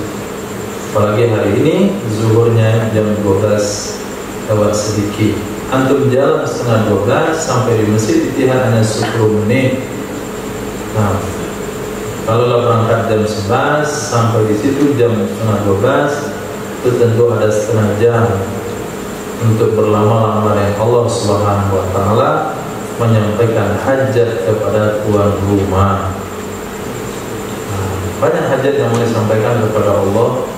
Apalagi hari ini zuhurnya jam 12 lewat sedikit. Antum jalan setengah 12 sampai di masjid Ittihad hanya 10 menit. Nah, kalau berangkat jam 11 sampai di situ jam setengah 12, itu tentu ada setengah jam untuk berlama-lama dengan Allah Subhanahu wa taala, menyampaikan hajat kepada tuan rumah. Nah, banyak hajat yang mau disampaikan kepada Allah,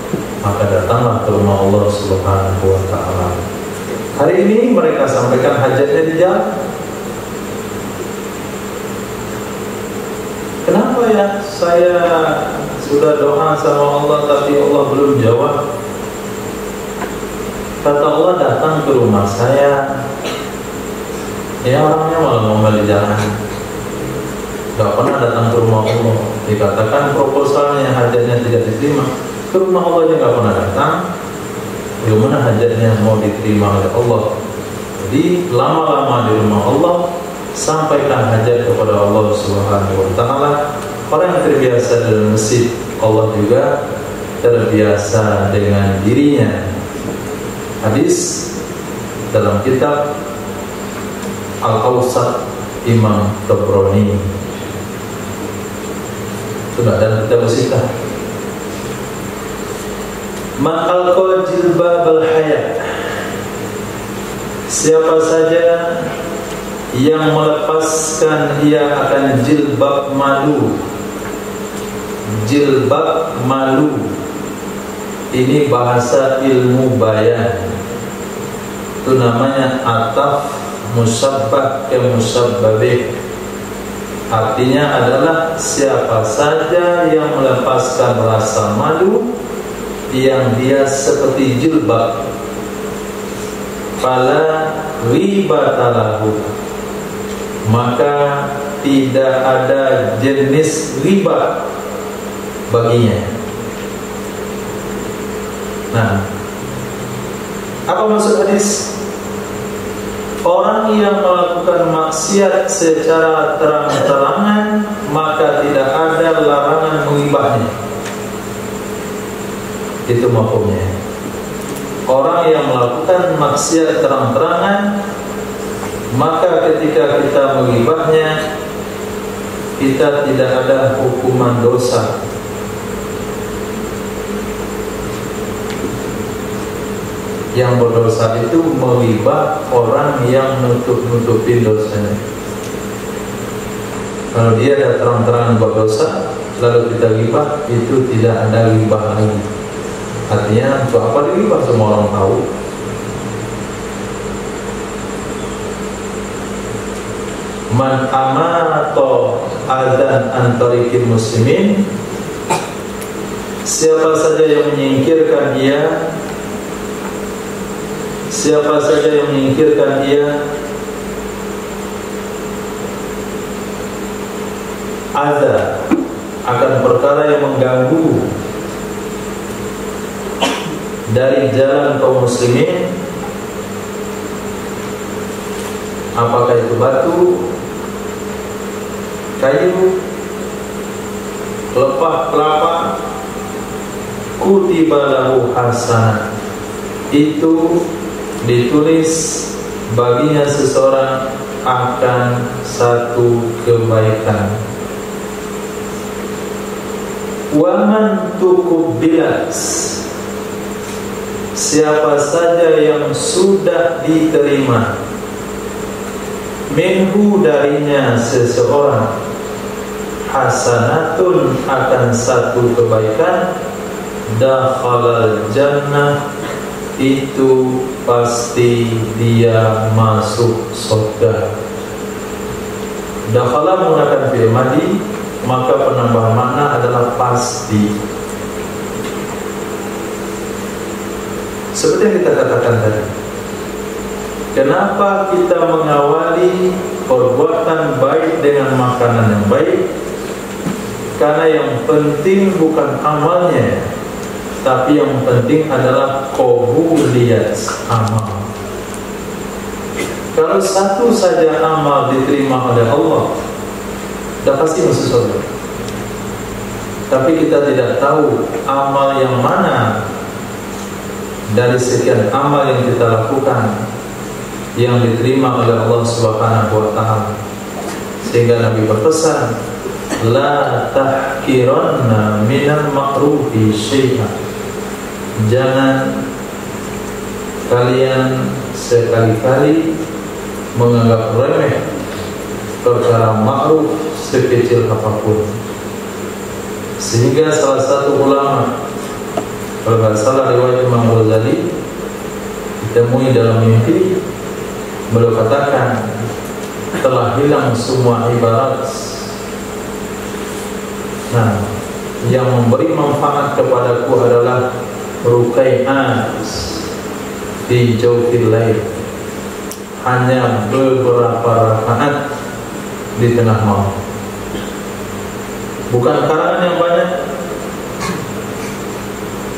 maka datanglah ke rumah Allah Subhanahu wa taala. Hari ini mereka sampaikan hajatnya di jalan. Kenapa ya saya sudah doa sama Allah tapi Allah belum jawab? Kata Allah, datang ke rumah saya, ya orangnya malah ngomel di jalan, gak pernah datang ke rumah Allah. Dikatakan proposalnya, hajatnya tidak diterima, ke rumah Allah aja gak pernah datang, bagaimana hajatnya mau diterima oleh Allah? Jadi lama-lama di rumah Allah, sampaikan hajat kepada Allah Subhanahu wa taala. Orang yang terbiasa dalam masjid, Allah juga terbiasa dengan dirinya. Hadis dalam kitab Al-Awsat Imam Tabrani. Sudah, dan kita bersihkan. Man alqa jilbab al-haya, siapa saja yang melepaskan ia akan jilbab malu. Jilbab malu ini bahasa ilmu bayan, itu namanya ataf musabbah ke musabbabih. Artinya adalah siapa saja yang melepaskan rasa malu yang dia seperti jilbab, fala ribatalahu, maka tidak ada jenis riba baginya. Nah, apa maksud hadis? Orang yang melakukan maksiat secara terang-terangan, maka tidak ada larangan mengibahnya. Itu maksudnya. Orang yang melakukan maksiat terang-terangan, maka ketika kita mengibahnya, kita tidak ada hukuman dosa. Yang berdosa itu menghibah orang yang nutup-nutupin dosanya. Kalau dia ada terang-terangan berdosa, lalu kita ghibah, itu tidak ada ghibah lagi. Artinya untuk apa dilipat, semua orang tahu. Man amato adan antariqil muslimin, siapa saja yang menyingkirkan dia, siapa saja yang menyingkirkan dia ada akan perkara yang mengganggu dari jalan kaum muslimin, apakah itu batu, kayu, lepah kelapa, kutiba lahu hasanah, itu ditulis baginya seseorang akan satu kebaikan. Wa man tuqbilat, siapa saja yang sudah diterima minhu darinya seseorang hasanatun akan satu kebaikan, dakhalal jannah, itu pasti dia masuk surga. Dakhala menggunakan fi'il madhi, maka penambahan makna adalah pasti. Seperti yang kita katakan tadi, kenapa kita mengawali perbuatan baik dengan makanan yang baik? Karena yang penting bukan amalnya, tapi yang penting adalah qobuliyat amal. Kalau satu saja amal diterima oleh Allah, sudah pasti masuk surga. Tapi kita tidak tahu amal yang mana dari sekian amal yang kita lakukan yang diterima oleh Allah Subhanahu wa ta'ala. Sehingga Nabi berpesan, la tahkiranna minal ma'rufi syai'an, jangan kalian sekali-kali menganggap remeh perkara ma'ruf sekecil apapun. Sehingga salah satu ulama, kalau tidak salah riwayat Imam Ghazali, ditemui dalam mimpi, beliau katakan, telah hilang semua ibarat. Nah, yang memberi manfaat kepadaku adalah rukai'at di jawfil lail, hanya beberapa rakaat di tengah malam. Bukan karangan yang banyak.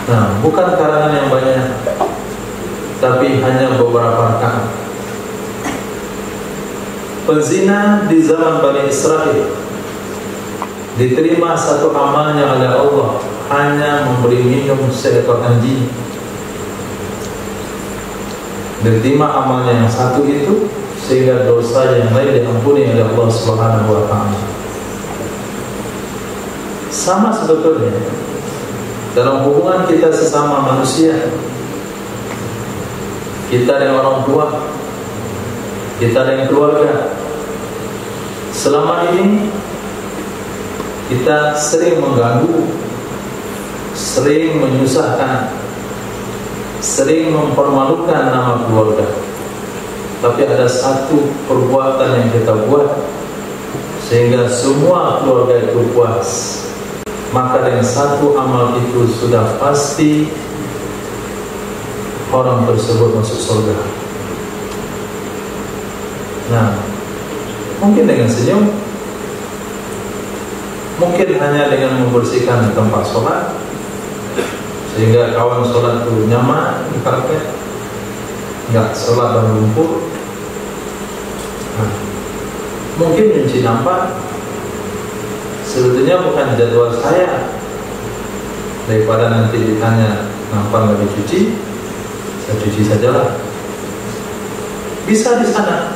Nah, bukan karangan yang banyak, tapi hanya beberapa rakaat. Penzina di zaman Bani Israel diterima satu amalnya oleh Allah, hanya memberi minum seekor anjing. Diterima amalnya yang satu itu, sehingga dosa yang lain diampuni oleh Allah Subhanahu wa ta'ala. Sama sebetulnya dalam hubungan kita sesama manusia, kita dengan orang tua, kita dengan keluarga. Selama ini kita sering mengganggu, sering menyusahkan, sering mempermalukan nama keluarga. Tapi ada satu perbuatan yang kita buat sehingga semua keluarga itu puas, maka dengan satu amal itu sudah pasti orang tersebut masuk surga. Nah, mungkin dengan senyum, mungkin hanya dengan membersihkan tempat sholat sehingga kawan sholat itu nyaman di karpet, nggak sholat dan lumpur. Nah, mungkin mencuci nampak, sebetulnya bukan jadwal saya. Daripada nanti ditanya nampak nggak dicuci, saya cuci sajalah. Bisa di sana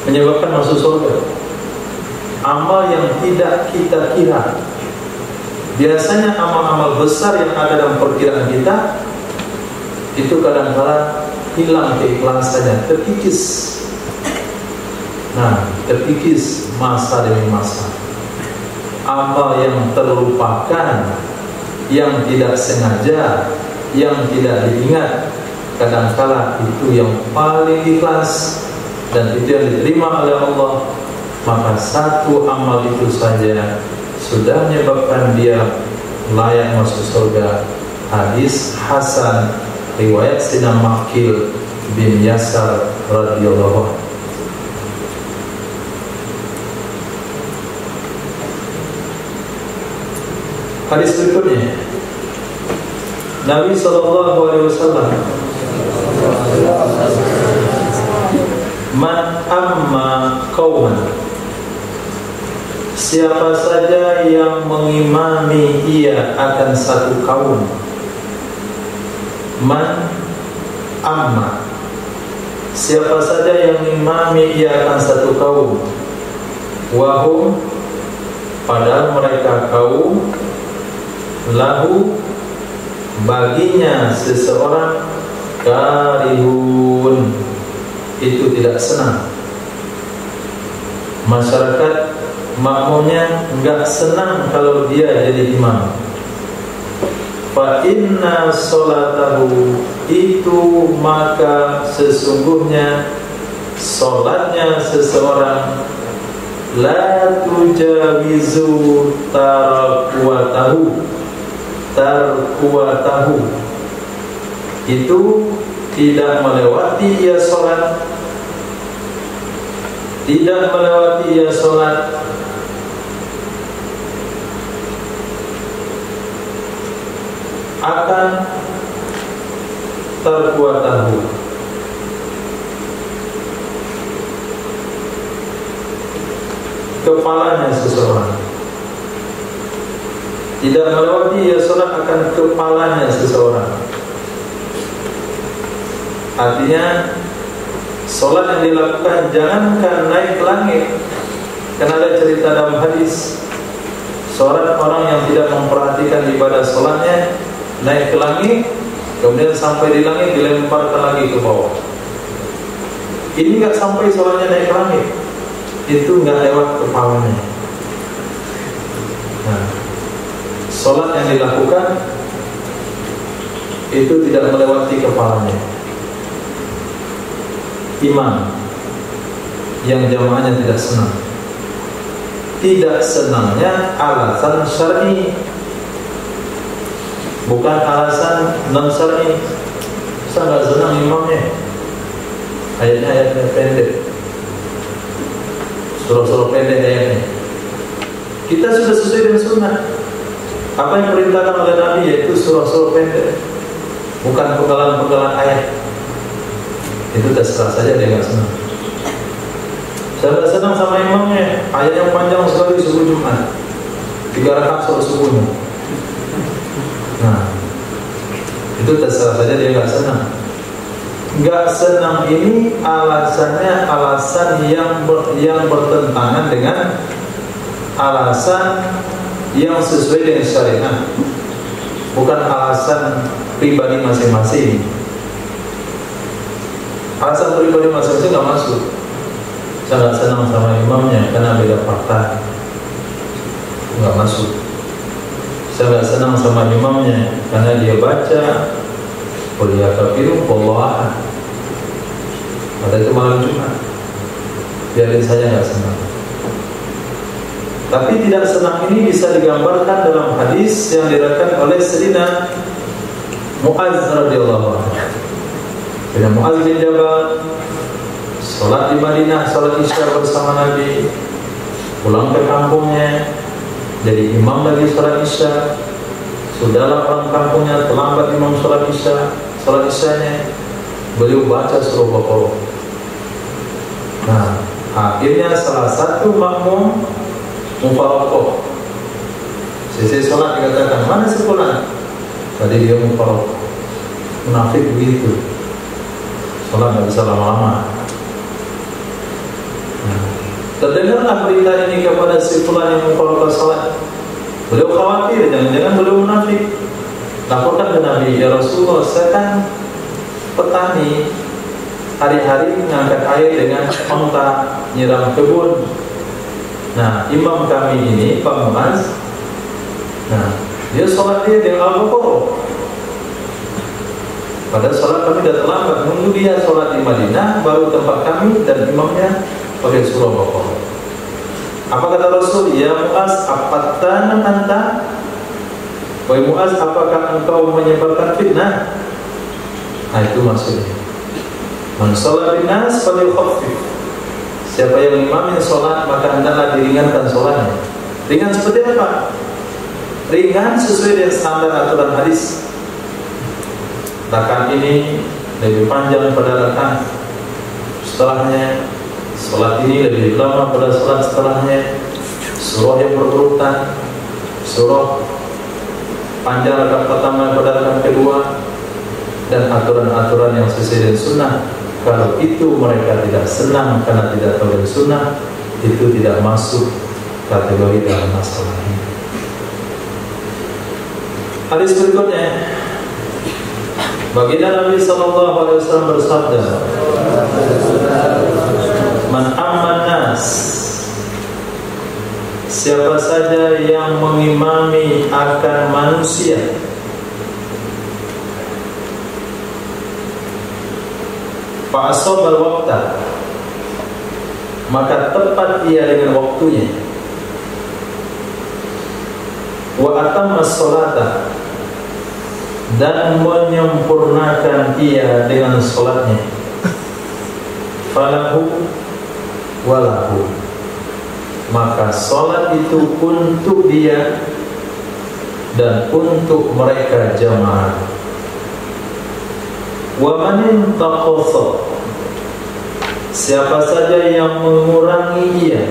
menyebabkan masuk surga. Amal yang tidak kita kira. Biasanya amal-amal besar yang ada dalam perkiraan kita itu kadang-kadang hilang keikhlasannya, terkikis. Nah, terkikis masa demi masa. Amal yang terlupakan yang tidak sengaja, yang tidak diingat, kadangkala itu yang paling ikhlas dan itu yang diterima oleh Allah, maka satu amal itu saja sudah menyebabkan dia layak masuk surga. Hadis hasan riwayat Sina Maqil bin Yasar radhiyallahu anhu. Hadis berikutnya, Nabi SAW, man amma qauman, siapa saja yang mengimami ia akan satu kaum. Man amma, siapa saja yang mengimami ia akan satu kaum. Wahum, padahal mereka kaum, lahu, baginya seseorang, karihun, itu tidak senang. Masyarakat makmumnya enggak senang kalau dia jadi imam. Fa inna sholatahu, itu maka sesungguhnya solatnya seseorang, la tujawizu tarkuatahu, itu tidak melewati ia solat, tidak melewati ia solat, akan tarkuatahu, kepalanya seseorang. Tidak melewati ia solat akan kepalanya seseorang. Artinya solat yang dilakukan jangankan naik ke langit. Karena ada cerita dalam hadis, seorang orang yang tidak memperhatikan ibadah solatnya naik ke langit, kemudian sampai di langit dilemparkan lagi ke bawah. Ini enggak sampai solatnya naik ke langit, itu enggak lewat kepalanya. Nah, solat yang dilakukan itu tidak melewati kepalanya. Imam yang jamaahnya tidak senang, tidak senangnya alasan syar'i, bukan alasan non syar'i. Saya nggak senang imamnya, ayatnya pendek, surah-surah pendek ayatnya. Kita sudah sesuai dengan sunnah. Apa yang diperintahkan oleh Nabi yaitu surah-surah pendek, bukan penggalan-penggalan ayat. Itu terserah saja, dia nggak senang. Saya nggak senang sama imamnya, ayat yang panjang sekali subuh Jumat, 3 rakaat sholat subuhnya. Nah, itu terserah saja, dia nggak senang. Nggak senang ini alasannya alasan yang bertentangan dengan alasan yang sesuai dengan syariat, bukan alasan pribadi masing-masing. Alasan pribadi masing-masing nggak masuk. Saya nggak senang sama imamnya karena beda partai, nggak masuk. Saya nggak senang sama imamnya karena dia baca kuliah kafiru wallahan, pada itu malam Jumat, biarin saja nggak senang. Tapi tidak senang ini bisa digambarkan dalam hadis yang diriwayatkan oleh Sayyidina Mu'adz radhiyallahu anhu. Sayyidina Mu'adz bin Jabal salat di Madinah, salat Isya bersama Nabi, pulang ke kampungnya, jadi imam lagi salat Isya. Sudahlah orang kampungnya terlambat imam salat Isya, salat Isyanya, beliau baca surah Baqarah. Nah, akhirnya salah satu makmum mufaraqah. Selesai sholat dikatakan, mana si fulan? Tadi dia mufaraqah. Munafik begitu, sholat tidak bisa lama-lama. Nah, terdengarlah berita ini kepada si fulan yang mufaraqah sholat. Beliau khawatir, jangan-jangan beliau munafik. Laporkan ke Nabi, ya Rasulullah, saya kan petani, hari-hari mengangkat air dengan onta, nyiram kebun. Nah, imam kami ini Pak Mu'adz, nah, Dia sholat dia dengan Al-Baqarah. Padahal sholat kami sudah terlambat. Nunggu dia sholat di Madinah, baru tempat kami dan imamnya pakai surah Al-Baqarah. Apa kata Rasul? Ya Mu'az, apatana anta? Wahai Mu'az, apakah engkau menyebarkan fitnah? Nah, itu maksudnya. Man sholat binas falyukhaffif. Siapa yang imamin sholat, maka hendaklah diringankan sholatnya. Ringan seperti apa? Ringan sesuai dengan standar aturan hadis. Rakaat ini lebih panjang pada rakaat setelahnya. Sholat ini lebih lama pada sholat setelahnya. Surah yang berurutan. Surah panjang rakaat pertama pada rakaat kedua. Dan aturan-aturan yang sesuai dengan sunnah. Kalau itu mereka tidak senang karena tidak tahu dari sunnah, itu tidak masuk kategori dalam masalah ini. Hadis berikutnya, baginda Nabi SAW bersabda, Man amman nas, siapa saja yang mengimami akan manusia, fa'asabal waqta, maka tepat ia dengan waktunya, wa atamma sholata, dan menyempurnakan ia dengan sholatnya, falahu walahu, maka sholat itu untuk dia dan untuk mereka jamaah. Wa man intaqasa, siapa saja yang mengurangi ia,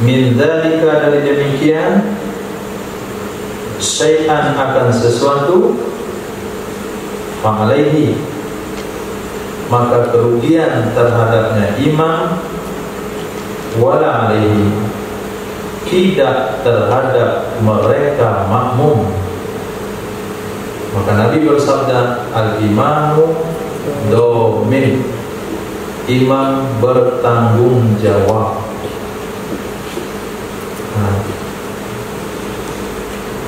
min dzalika, dari demikian, syai'an, akan sesuatu, fa'alaihi, maka kerugian terhadapnya imam, wala alaihi, tidak terhadap mereka makmum. Maka Nabi bersabda, al-imamu domin, imam bertanggung jawab. Nah,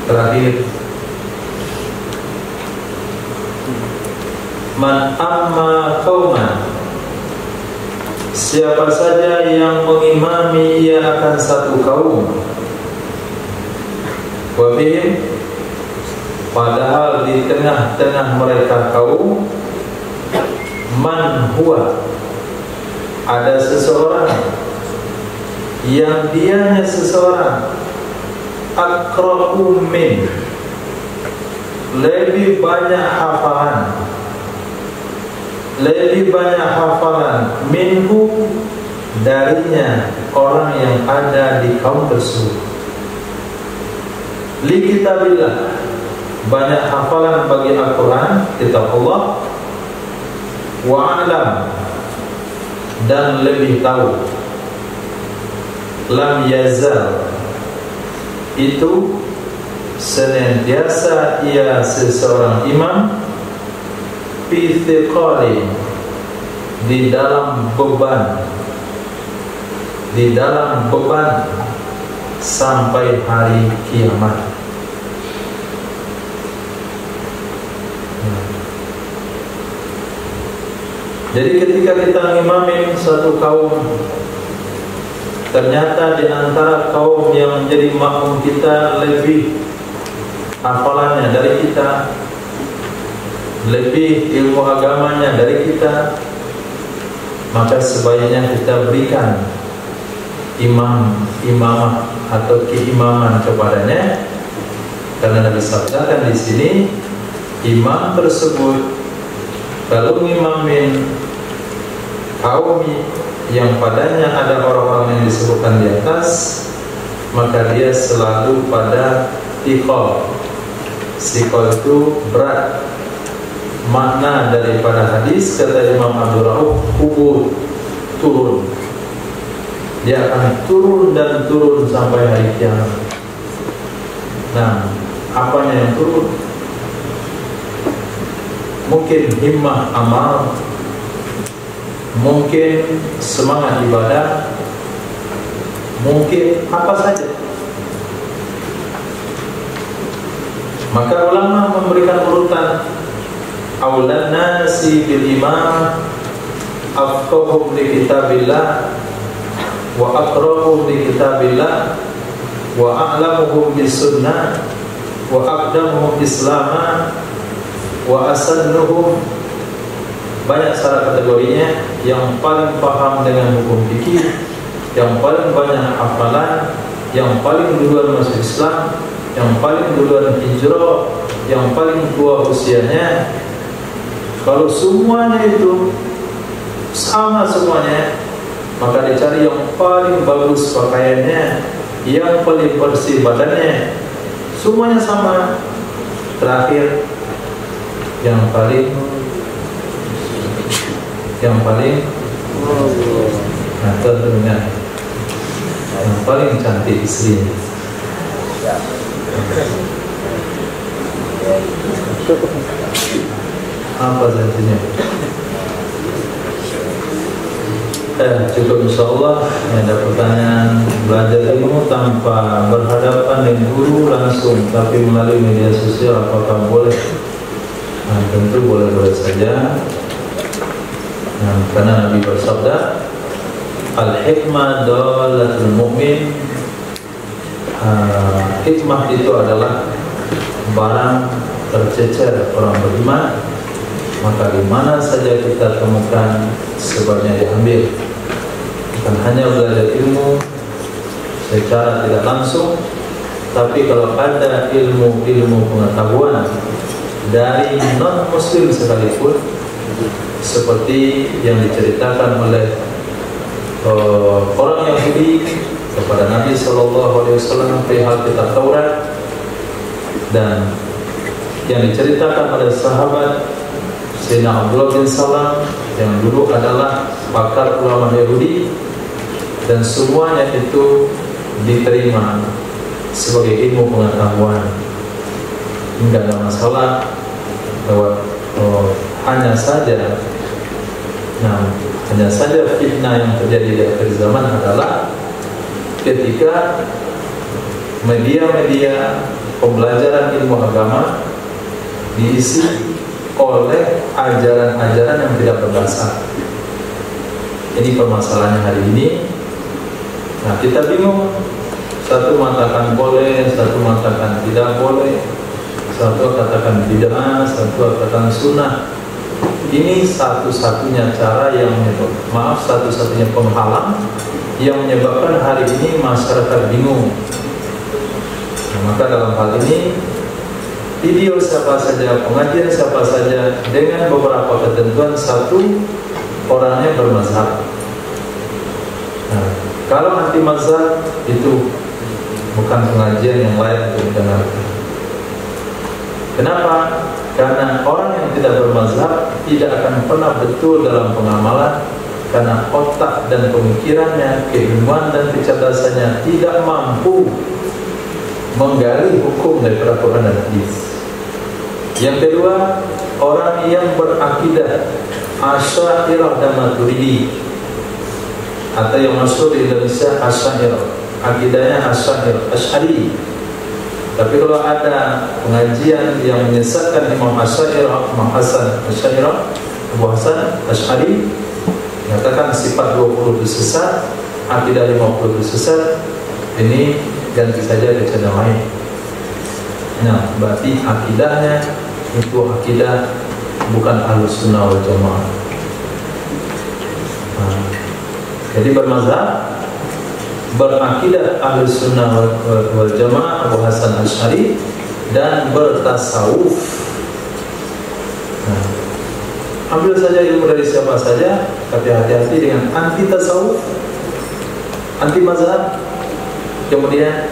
terakhir, man amma qauman, siapa saja yang mengimami ia akan satu kaum, wa bihim, padahal di tengah-tengah mereka kaum, man huwa, ada seseorang yang dianya seseorang, aqra'u min, lebih banyak hafalan, minhu, darinya orang yang ada di kaum tersebut. Li kitabillah, banyak hafalan bagi Al-Quran, kitab Allah, wa alam, dan lebih tahu, lam yazal, itu senantiasa ia seseorang imam, fi thiqali, di dalam beban, sampai hari kiamat. Jadi ketika kita mengimamin satu kaum, ternyata di antara kaum yang menjadi makmum kita lebih hafalannya dari kita, lebih ilmu agamanya dari kita, maka sebaiknya kita berikan imamah atau keimaman kepadanya, karena Nabi sabdakan di sini, imam tersebut kalau mengimamin kaum yang padanya ada orang-orang yang disebutkan di atas, maka dia selalu pada thiqal. Thiqal itu berat. Makna daripada hadis, kata Imam Abdul Rauf, kubur, turun. Dia akan turun dan turun sampai hari kiamat. Nah, apanya yang turun? Mungkin himmah amal, mungkin semangat ibadah, mungkin apa saja. Maka ulama memberikan urutan aulan nasi bil imam afqahuhum li kitabillah wa aqra'uhum li kitabillah wa a'lamuhum bis sunnah wa aqdamuhum islama wa asannuhum. Banyak secara kategorinya. Yang paling paham dengan hukum fikih, yang paling banyak hafalan, yang paling duluan masuk Islam, yang paling duluan hijrah, yang paling tua usianya. Kalau semuanya itu sama semuanya, maka dicari yang paling bagus pakaiannya, yang paling bersih badannya. Semuanya sama. Terakhir yang paling nah, tentunya yang paling cantik istrinya. Apa janjinya? Cukup insyaallah. Ada pertanyaan. Belajar ilmu tanpa berhadapan dengan guru langsung, tapi melalui media sosial, apakah boleh? Nah, tentu boleh-boleh saja. Nah, karena Nabi bersabda, al-hikmah dalatul mu'min. Hikmah itu adalah barang tercecer orang beriman. Maka di mana saja kita temukan, sebaiknya diambil. Bukan hanya belajar ilmu secara tidak langsung, tapi kalau ada ilmu pengetahuan dari non muslim sekalipun, seperti yang diceritakan oleh orang Yahudi kepada Nabi SAW perihal kitab Taurat, dan yang diceritakan oleh sahabat Sayyidina Abdullah bin Salam yang dulu adalah pakar ulama Yahudi, dan semuanya itu diterima sebagai ilmu pengetahuan. Tidak ada masalah bahwa hanya saja fitnah yang terjadi di akhir zaman adalah ketika media-media pembelajaran ilmu agama diisi oleh ajaran-ajaran yang tidak berdasar. Ini permasalahannya hari ini. Nah, kita bingung. Satu mengatakan boleh, satu mengatakan tidak boleh, satu katakan bid'ah, satu katakan sunnah. Ini satu-satunya cara yang satu-satunya penghalang yang menyebabkan hari ini masyarakat bingung. Nah, maka dalam hal ini video siapa saja, pengajian siapa saja, dengan beberapa ketentuan. Satu, orangnya bermazhab. Nah, kalau anti mazhab itu bukan pengajian yang layak untuk didengarkan. Kenapa? Karena orang yang tidak bermazhab tidak akan pernah betul dalam pengamalan, karena otak dan pemikirannya, keilmuan dan kecerdasannya tidak mampu menggali hukum dari Al-Quran dan Hadis. Yang kedua, orang yang berakidah Asy'ariyah dan Maturidi, atau yang masyhur di Indonesia Asy'ariyah, akidahnya Asy'ari. Tapi kalau ada pengajian yang menyesatkan Imam Asy'ariyah, Imam Hasan Asy'ariyah, Abu Hasan Asy'ari, mengatakan sifat 20 itu sesat, akidah 50 itu sesat, ini ganti saja ke cara lain. Nah, berarti akidahnya itu akidah bukan Ahlussunnah wal Jamaah. Nah, jadi bermazhab, berakidah Ahlussunnah wal Jamaah Abu Hasan Asy'ari, dan bertasawuf. Nah, ambil saja ilmu dari siapa saja, tapi hati-hati dengan anti tasawuf, anti mazhab, kemudian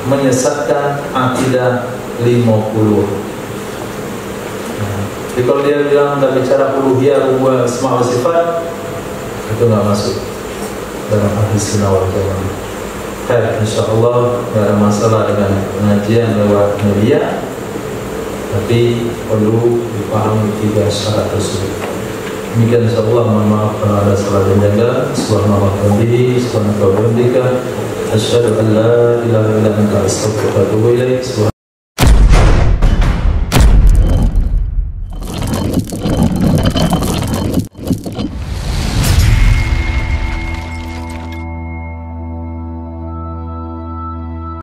menyesatkan akidah 50. Jadi kalau dia bilang dan bicara uluhiyah, rububiyah, asma wa sifat, itu nggak masuk dalam Ahlussunnah wal Jamaah. Baik, insyaallah nggak ada masalah dengan pengajian lewat media, tapi perlu dipahami 3 syarat tersebut. Demikian insyaallah. Mohon maaf kalau ada salah dan janggal. Subhanallah wa bihamdihi, subhanaka wa bihamdika, asyhadu an la ilaha illa anta astaghfiruka wa atubu ilaik.